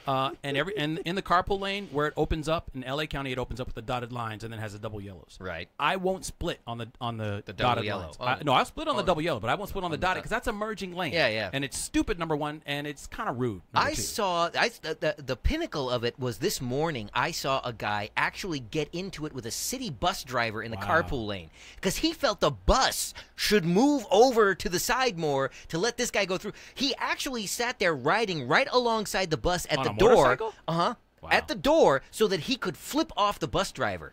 And in the carpool lane where it opens up in LA County, it opens up with the dotted lines and then has the double yellows. Right. I won't split on the double dotted yellow. lines. Oh. No, I'll split on the double yellow, but I won't split on the dotted because that's a merging lane. Yeah, yeah. And it's stupid, number one, and it's kind of rude. I saw the pinnacle of it was this morning. I saw a guy actually get into it with a city bus driver in the carpool lane because he felt the bus should move over to the side more to let this guy go through. He actually sat there riding right alongside the bus at the door. Motorcycle? Wow. At the door so that he could flip off the bus driver.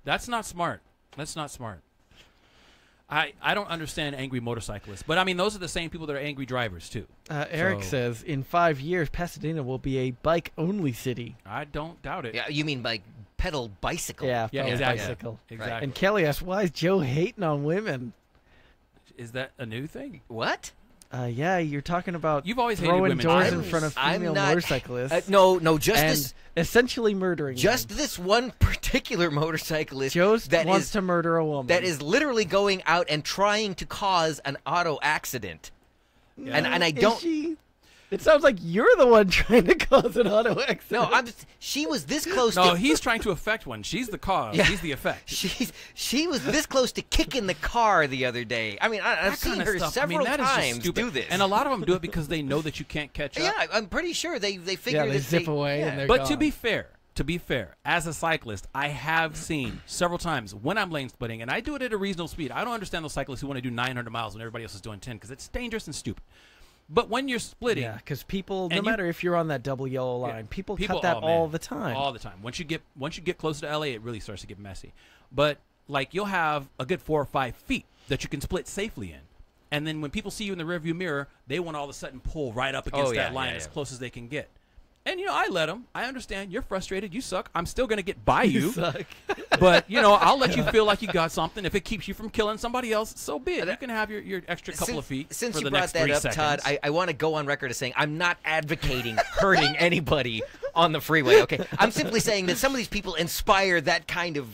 That's not smart. That's not smart. I don't understand angry motorcyclists, but I mean those are the same people that are angry drivers too. Eric says in 5 years Pasadena will be a bike-only city. I don't doubt it. Yeah, you mean like pedal bicycle? Yeah, exactly. bicycle. Exactly. And Kelly asks, why is Joe hating on women? Is that a new thing? What? Yeah, you're talking about You've always hated throwing women. doors I'm- in front of I'm female not- motorcyclists. No, just and this. essentially murdering Just them. this one particular motorcyclist Joe that wants is to murder a woman. that is literally going out and trying to cause an auto accident. And I Is don't. she? It sounds like you're the one trying to cause an auto accident. No, she was this close. No, to, he's trying to affect one. She's the cause. Yeah. He's the effect. She was this close to kicking the car the other day. I mean, I've That seen kind of her stuff. several that is just times stupid. do this. And a lot of them do it because they know that you can't catch up. yeah, I'm pretty sure they figure Yeah, they that zip away and they're But gone. to be fair, as a cyclist, I have seen several times when I'm lane splitting, and I do it at a reasonable speed. I don't understand those cyclists who want to do 900 miles when everybody else is doing 10 because it's dangerous and stupid. But when you're splitting, Yeah, because people, no And you- matter if you're on that double yellow line, yeah, people cut that oh, all man, the time. All the time. Once you get closer to LA, it really starts to get messy. But like you'll have a good 4 or 5 feet that you can split safely in. And then when people see you in the rearview mirror, they want to all of a sudden pull right up against that line as close as they can get. And, I let them. I understand. You're frustrated. You suck. I'm still going to get by you. Suck. But, I'll let you feel like you got something. If it keeps you from killing somebody else, so be it. You can have your extra couple of feet Since for you the brought next that 3 up, seconds. Todd, I want to go on record as saying I'm not advocating hurting anybody on the freeway, okay? I'm simply saying that some of these people inspire that kind of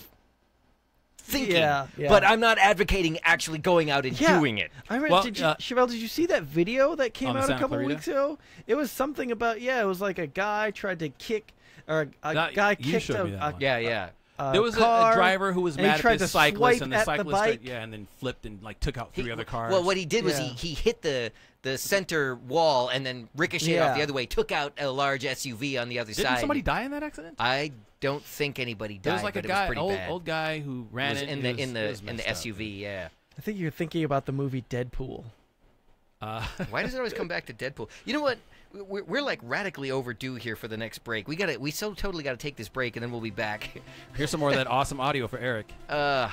thinking. Yeah. But I'm not advocating actually going out and doing it. I mean, Well, Chevelle, did you see that video that came On the out a Santa couple Clarita? weeks ago? It was something about, it was like a guy tried to kick, or a guy you kicked showed me that one. Yeah. There was car, a driver who was and he mad tried at this to cyclist, swipe and the at the cyclist bike. and then flipped and took out 3 other cars. Well, what he did was Yeah. he hit the center wall and then ricocheted off the other way, took out a large SUV on the other Didn't side. somebody die in that accident? I don't think anybody died, There was like a but guy, it was pretty bad. old guy who ran It was in the SUV, yeah. I think you're thinking about the movie Deadpool. Why does it always come back to Deadpool? You know what? We're like radically overdue here for the next break. We so totally got to take this break and then we'll be back. Here's some more of that awesome audio for Eric. I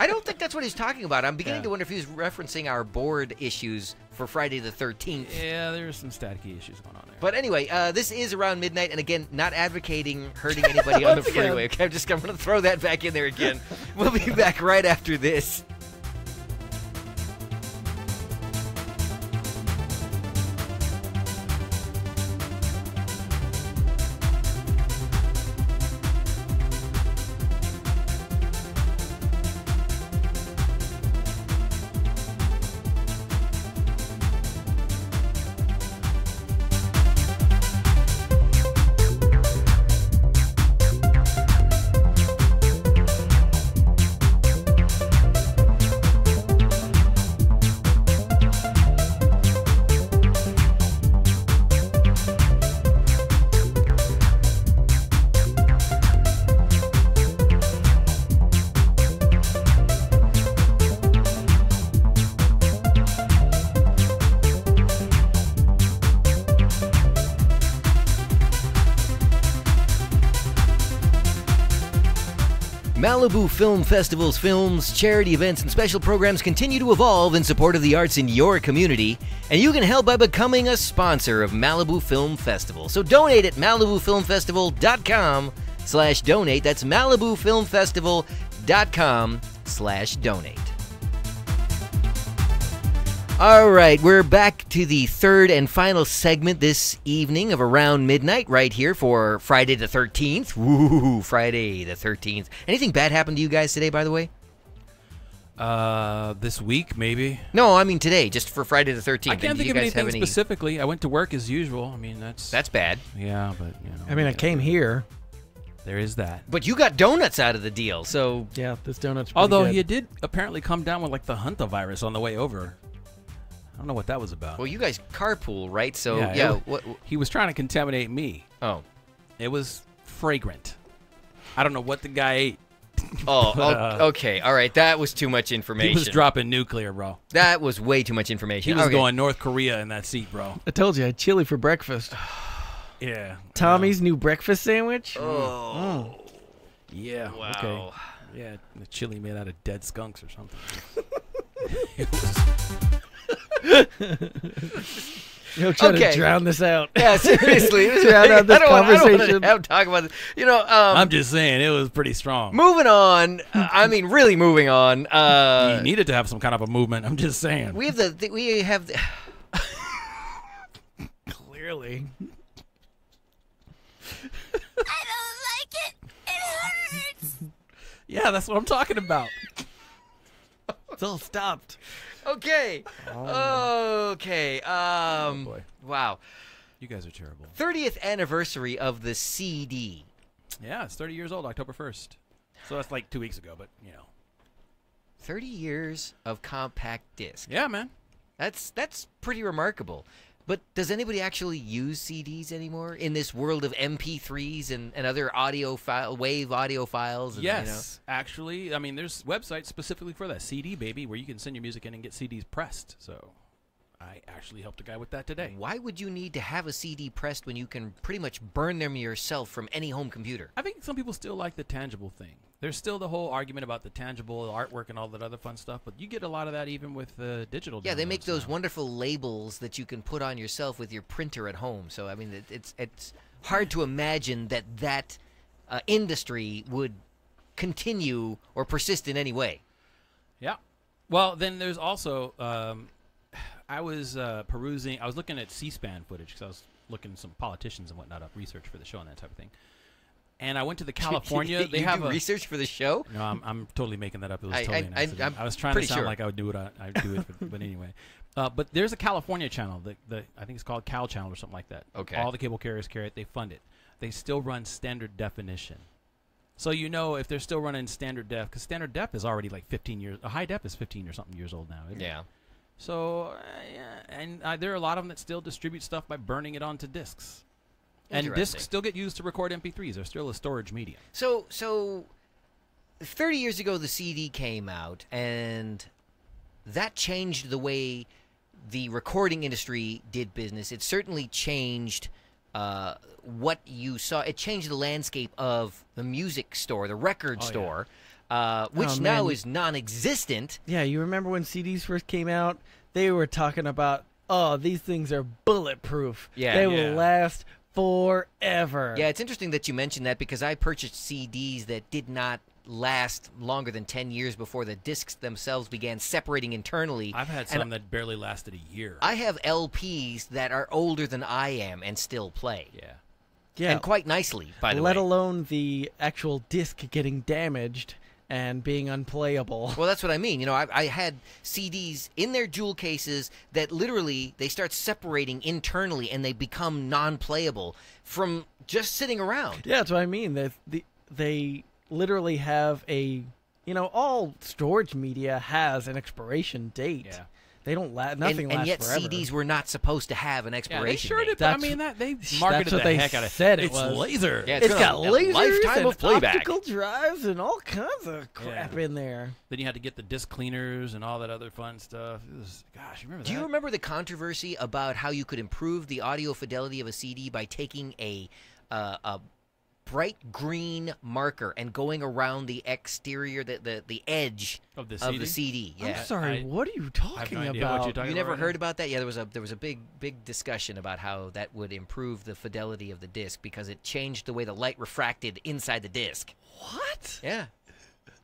don't think that's what he's talking about. I'm beginning to wonder if he was referencing our board issues for Friday the 13th. Yeah, there's some staticky issues going on there. But anyway, this is around midnight, and again, not advocating hurting anybody on the freeway. Okay, I'm going to throw that back in there again. We'll be back right after this. Malibu Film Festival's films, charity events, and special programs continue to evolve in support of the arts in your community, and you can help by becoming a sponsor of Malibu Film Festival. So donate at MalibuFilmFestival.com/donate. That's MalibuFilmFestival.com/donate. All right, we're back to the third and final segment this evening of Around Midnight right here for Friday the 13th. Woo, Friday the 13th. Anything bad happened to you guys today, by the way? This week, maybe. No, I mean today, just for Friday the 13th. I can't think of anything specifically. I went to work as usual. I mean, that's bad. Yeah, but you know. I mean, I came here. There is that. But you got donuts out of the deal, so Yeah, this donut's pretty Although good. he did apparently come down with like the hantavirus on the way over. I don't know what that was about. well, you guys carpool, right? So Yeah, what? He was trying to contaminate me. Oh, It was fragrant. I don't know what the guy ate. Okay, all right. That was too much information. He was dropping nuclear, bro. That was way too much information. He was Okay. going North Korea in that seat, bro. I told you, I had chili for breakfast. Yeah. Tommy's new breakfast sandwich? Oh, Yeah. wow. Okay. Yeah, the chili made out of dead skunks or something. You're trying Okay. to drown this out. Yeah, seriously. Drown out this I don't want conversation. to talk about this. You know, I'm just saying, it was pretty strong. moving on. I mean, really moving on. He needed to have some kind of a movement. I'm just saying. We have the Clearly. I don't like it. It hurts. Yeah, that's what I'm talking about. It's all stopped. Okay. Okay. boy. Wow. You guys are terrible. 30th anniversary of the CD. Yeah, it's 30 years old, October 1st. So that's like 2 weeks ago, but, you know. 30 years of compact disc. Yeah, man. That's pretty remarkable. But does anybody actually use CDs anymore in this world of MP3s and other wave audio files? And, Yes, actually. I mean, there's websites specifically for that. CD Baby, where you can send your music in and get CDs pressed. So I actually helped a guy with that today. Why would you need to have a CD pressed when you can pretty much burn them yourself from any home computer? I think some people still like the tangible thing. There's still the whole argument about the tangible artwork and all that other fun stuff, but you get a lot of that even with digital. Yeah, they make downloads those now. wonderful labels that you can put on yourself with your printer at home. So, I mean, it's hard to imagine that industry would continue or persist in any way. Yeah. Well, then there's also I was perusing. I was looking at C-SPAN footage because I was looking at some politicians and whatnot up, research for the show and that type of thing. And I went to the California. They you have do research for the show? No, I'm totally making that up. It was I- totally an I- accident. I'm I was trying to pretty sound sure. like I would do it. I'd do it, but anyway. But there's a California channel. The I think it's called Cal Channel or something like that. Okay. All the cable carriers carry it. They fund it. They still run standard definition. So you know if they're still running standard def, because standard def is already like 15 years. A high def is 15 or something years old now. Isn't it? Yeah. So yeah, and there are a lot of them that still distribute stuff by burning it onto discs. And Interesting. discs still get used to record MP3s. They're still a storage medium. So 30 years ago, the CD came out, and that changed the way the recording industry did business. It certainly changed what you saw. It changed the landscape of the music store, the record store, which Oh, now man. is non-existent. Yeah, you remember when CDs first came out? They were talking about, oh, these things are bulletproof. Yeah. They Yeah. will last forever. Yeah, it's interesting that you mentioned that because I purchased CDs that did not last longer than 10 years before the discs themselves began separating internally. I've had And some that barely lasted a year. I have LPs that are older than I am and still play. yeah. Yeah. And quite nicely, by the Let way. alone the actual disc getting damaged and being unplayable. Well, that's what I mean. You know, I had CDs in their jewel cases that literally they start separating internally and they become non-playable from just sitting around. Yeah, that's what I mean. They literally have a, all storage media has an expiration date. Yeah. They don't nothing and lasts yet forever. CDs were not supposed to have an Yeah, expiration they sure date. did. But I That's- mean, they that's marketed what the they heck out of said it It's was. laser. Yeah, It's gonna got have a lasers lifetime and of playback. optical drives and all kinds of crap Yeah. in there. Then you had to get the disc cleaners and all that other fun stuff. It was, gosh, you remember that? Do you remember the controversy about how you could improve the audio fidelity of a CD by taking a bright green marker and going around the exterior, the edge Of the of the CD? CD? Yeah. I'm sorry, what are you talking I have no idea about? what you're talking You never about heard about that? Yeah, there was a big discussion about how that would improve the fidelity of the disc because it changed the way the light refracted inside the disc. What? Yeah.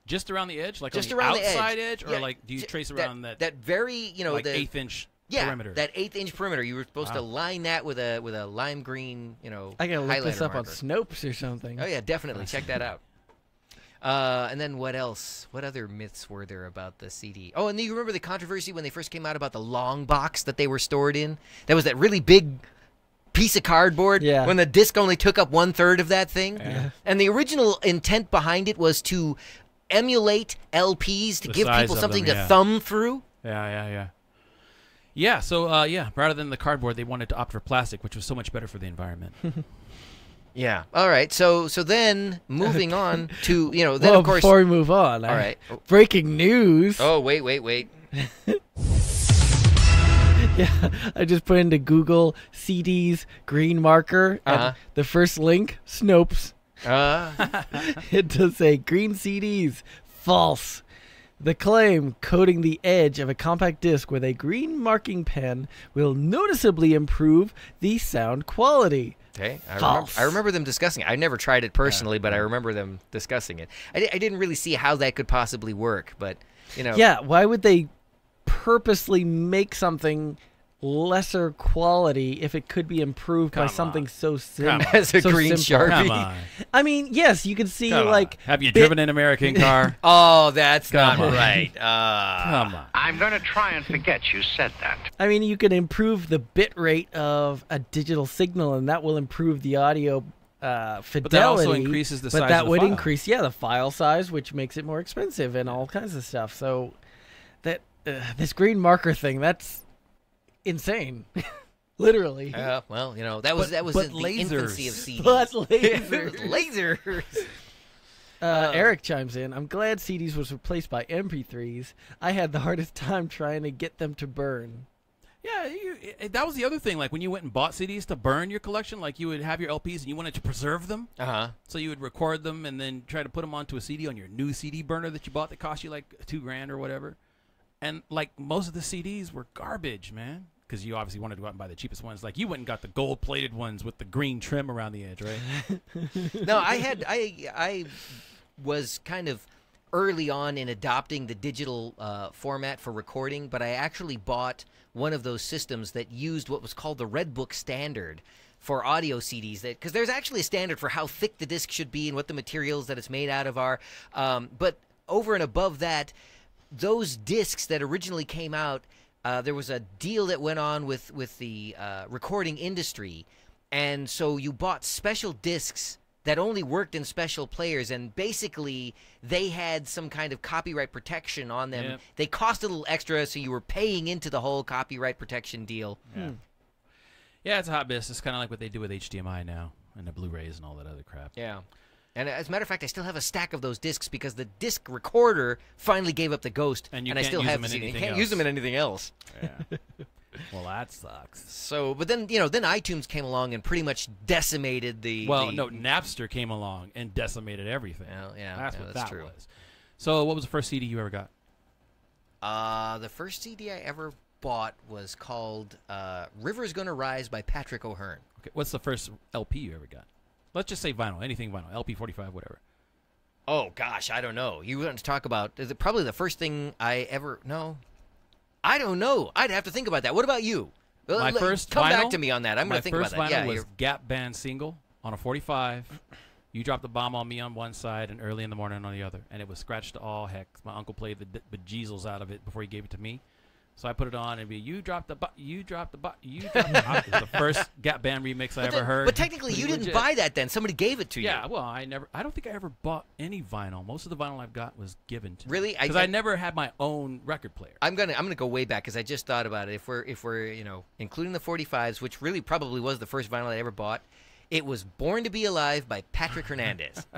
Just around the edge, like Just on the around the outside edge. edge, or Yeah, like do you j- trace around that very, like the 1/8 inch yeah, perimeter? that 1/8 inch perimeter. You were supposed to Wow. line that with a lime green, I gotta look this highlighter up on marker. Snopes or something. Oh yeah, definitely check that out. And then what else? What other myths were there about the CD? Oh, and you remember the controversy when they first came out about the long box that they were stored in? That was that really big piece of cardboard when the disc only took up 1/3 of that thing. Yeah. And the original intent behind it was to emulate LPs to give people something to thumb through. Yeah, so rather than the cardboard, they wanted to opt for plastic, which was so much better for the environment. Yeah. All right. So then moving on to, then of course. Before we move on. All right. Breaking news. Oh, wait. Yeah, I just put into Google CDs green marker, and the first link, Snopes. It does say green CDs, false. The claim coating the edge of a compact disc with a green marking pen will noticeably improve the sound quality. Okay, False. I remember them discussing it. I never tried it personally, but I remember them discussing it. I didn't really see how that could possibly work, but, Yeah, why would they purposely make something lesser quality if it could be improved by something so simple? As a green Sharpie. Come on. I mean, yes, you can see, Have you driven an American car? Oh, that's not on. right. Come on. I'm going to try and forget you said that. I mean, you can improve the bit rate of a digital signal, and that will improve the audio fidelity. But that also increases the size But that of the would file. increase, the file size, which makes it more expensive and all kinds of stuff. So that this green marker thing, that's insane. Literally. Well, that was but the lasers. infancy of CDs. But lasers. Lasers. Eric chimes in. I'm glad CDs was replaced by MP3s. I had the hardest time trying to get them to burn. Yeah, that was the other thing. Like when you went and bought CDs to burn your collection, like you would have your LPs and you wanted to preserve them. So you would record them and then try to put them onto a CD on your new CD burner that you bought that cost you like $2,000 or whatever. And like most of the CDs were garbage, man. Because you obviously wanted to go out and buy the cheapest ones. Like you went and got the gold-plated ones with the green trim around the edge, right? No, I was kind of early on in adopting the digital format for recording, but I actually bought one of those systems that used what was called the Red Book standard for audio CDs. Because there's actually a standard for how thick the disc should be and what the materials that it's made out of are. But over and above that, those discs that originally came out, there was a deal that went on with the recording industry, and so you bought special discs that only worked in special players, and basically they had some kind of copyright protection on them. Yep. They cost a little extra, so you were paying into the whole copyright protection deal. Yeah, it's a hot business. It's kind of like what they do with HDMI now and the Blu-rays and all that other crap. Yeah. And as a matter of fact, I still have a stack of those discs because the disc recorder finally gave up the ghost, And you I can't still use have them in the CD. You anything can't else. use them in anything else. Yeah. Well, that sucks. So, but then then iTunes came along and pretty much decimated the. Well, no, Napster came along and decimated everything. Well, yeah, that's yeah, what that's that true. was. So, what was the first CD you ever got? The first CD I ever bought was called "River's Gonna Rise" by Patrick O'Hearn. Okay, what's the first LP you ever got? Let's just say vinyl, anything vinyl, LP 45, whatever. Oh gosh, I don't know. You want to talk about probably the first thing I ever? No, I don't know. I'd have to think about that. What about you? My first come vinyl, back to me on that. I'm going to think about that. My first vinyl was you're- Gap Band single on a 45. You dropped the bomb on me on one side and early in the morning on the other, and it was scratched to all heck. My uncle played the bejesus out of it before he gave it to me. So I put it on and be you dropped the you dropped the you dropped the It was the first Gap Band remix I ever heard. But technically, you didn't buy that then. Somebody gave it to you. Yeah, well, I don't think I ever bought any vinyl. Most of the vinyl I've got was given to me. Really? Because I never had my own record player. I'm gonna go way back because I just thought about it. If we're including the 45s, which really probably was the first vinyl I ever bought, it was "Born to Be Alive" by Patrick Hernandez.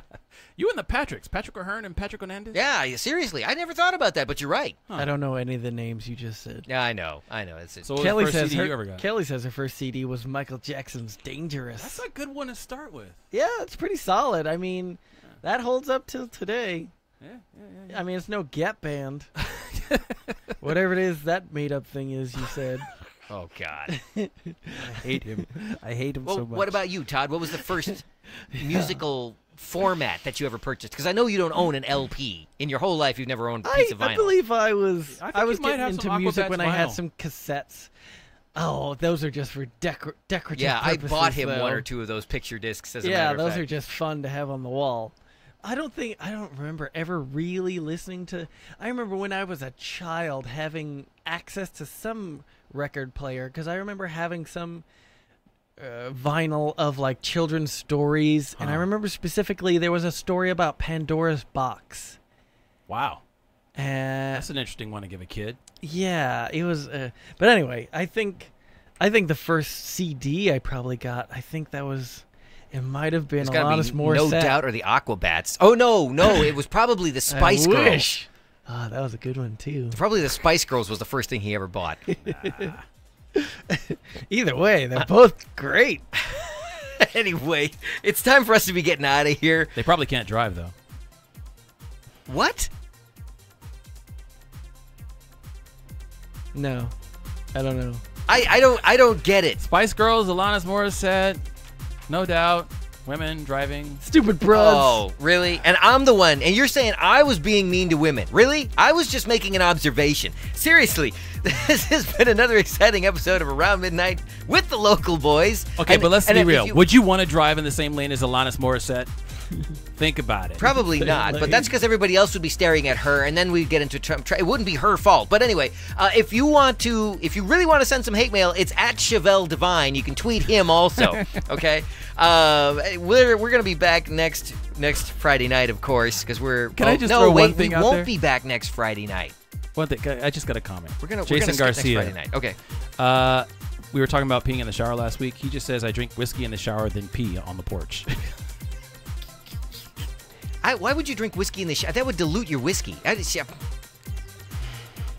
You and the Patricks, Patrick O'Hearn and Patrick Hernandez. Yeah, seriously, I never thought about that, but you're right. I don't know any of the names you just said. Yeah, I know. It's So what was Kelly the first says CD you ever got? Kelly says her first CD was Michael Jackson's "Dangerous." That's a good one to start with. Yeah, it's pretty solid. I mean, that holds up till today. Yeah. I mean, it's no Gap Band. Whatever it is that made-up thing is, you said. Oh God. I hate him. I hate him Well, so much. what about you, Todd? What was the first musical format that you ever purchased? Because I know you don't own an LP. In your whole life, you've never owned a piece of vinyl. I believe I was I think I was you might getting have into some music Aquabats when I had vinyl. some cassettes. Oh, those are just for decorative Yeah, I purposes, bought him though. one or two of those picture discs. As a Yeah, matter of those fact. are just fun to have on the wall. I don't remember ever really listening to. I remember when I was a child having access to some record player because I remember having some vinyl of like children's stories, and I remember specifically there was a story about Pandora's box. Wow. That's an interesting one to give a kid. Yeah, it was. But anyway, I think the first CD I probably got, I think that was. It might have been Alanis Morissette. No Doubt or the Aquabats. Oh, no, it was probably the Spice Girls. Ah, that was a good one, too. Probably the Spice Girls was the first thing he ever bought. Either way, they're both great. Anyway, it's time for us to be getting out of here. They probably can't drive, though. What? No, I don't know. I don't get it. Spice Girls, Alanis Morissette, No Doubt, women driving. Stupid bros. Oh, really? And I'm the one, and you're saying I was being mean to women. Really? I was just making an observation. Seriously, this has been another exciting episode of Around Midnight with the local boys. Okay, but let's be real. Would you want to drive in the same lane as Alanis Morissette? Think about it. Probably not, but that's because everybody else would be staring at her, and then we'd get into trouble. It wouldn't be her fault. But anyway, if you really want to send some hate mail, it's at Chevelle Divine. You can tweet him also. Okay, we're gonna be back next Friday night, of course, because we're. Can I just throw one thing out there? We won't be back next Friday night. One thing, I just got a comment. Jason Garcia. Next Friday night. Okay. We were talking about peeing in the shower last week. He just says I drink whiskey in the shower, then pee on the porch. Why would you drink whiskey in the shower? That would dilute your whiskey.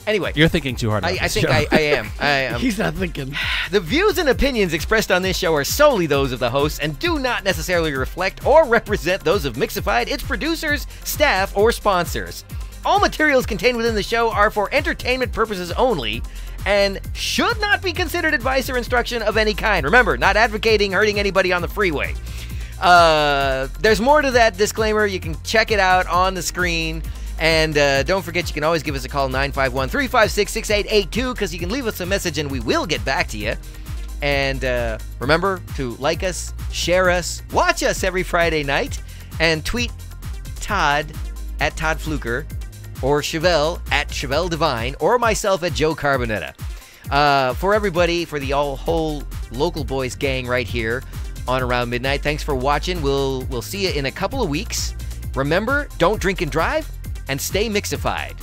Anyway. You're thinking too hard. I think I am. He's not thinking. The views and opinions expressed on this show are solely those of the hosts and do not necessarily reflect or represent those of Mixified, its producers, staff, or sponsors. All materials contained within the show are for entertainment purposes only and should not be considered advice or instruction of any kind. Remember, not advocating hurting anybody on the freeway. There's more to that disclaimer. You can check it out on the screen. And don't forget, you can always give us a call, 951-356-6882, because you can leave us a message and we will get back to you. And remember to like us, share us, watch us every Friday night, and tweet Todd at Todd Fluker, or Chevelle at Chevelle Divine, or myself at Joe Carbonetta. For everybody, for the whole local boys gang right here on Around Midnight, thanks for watching. We'll see you in a couple of weeks. Remember, don't drink and drive, and stay Mixified.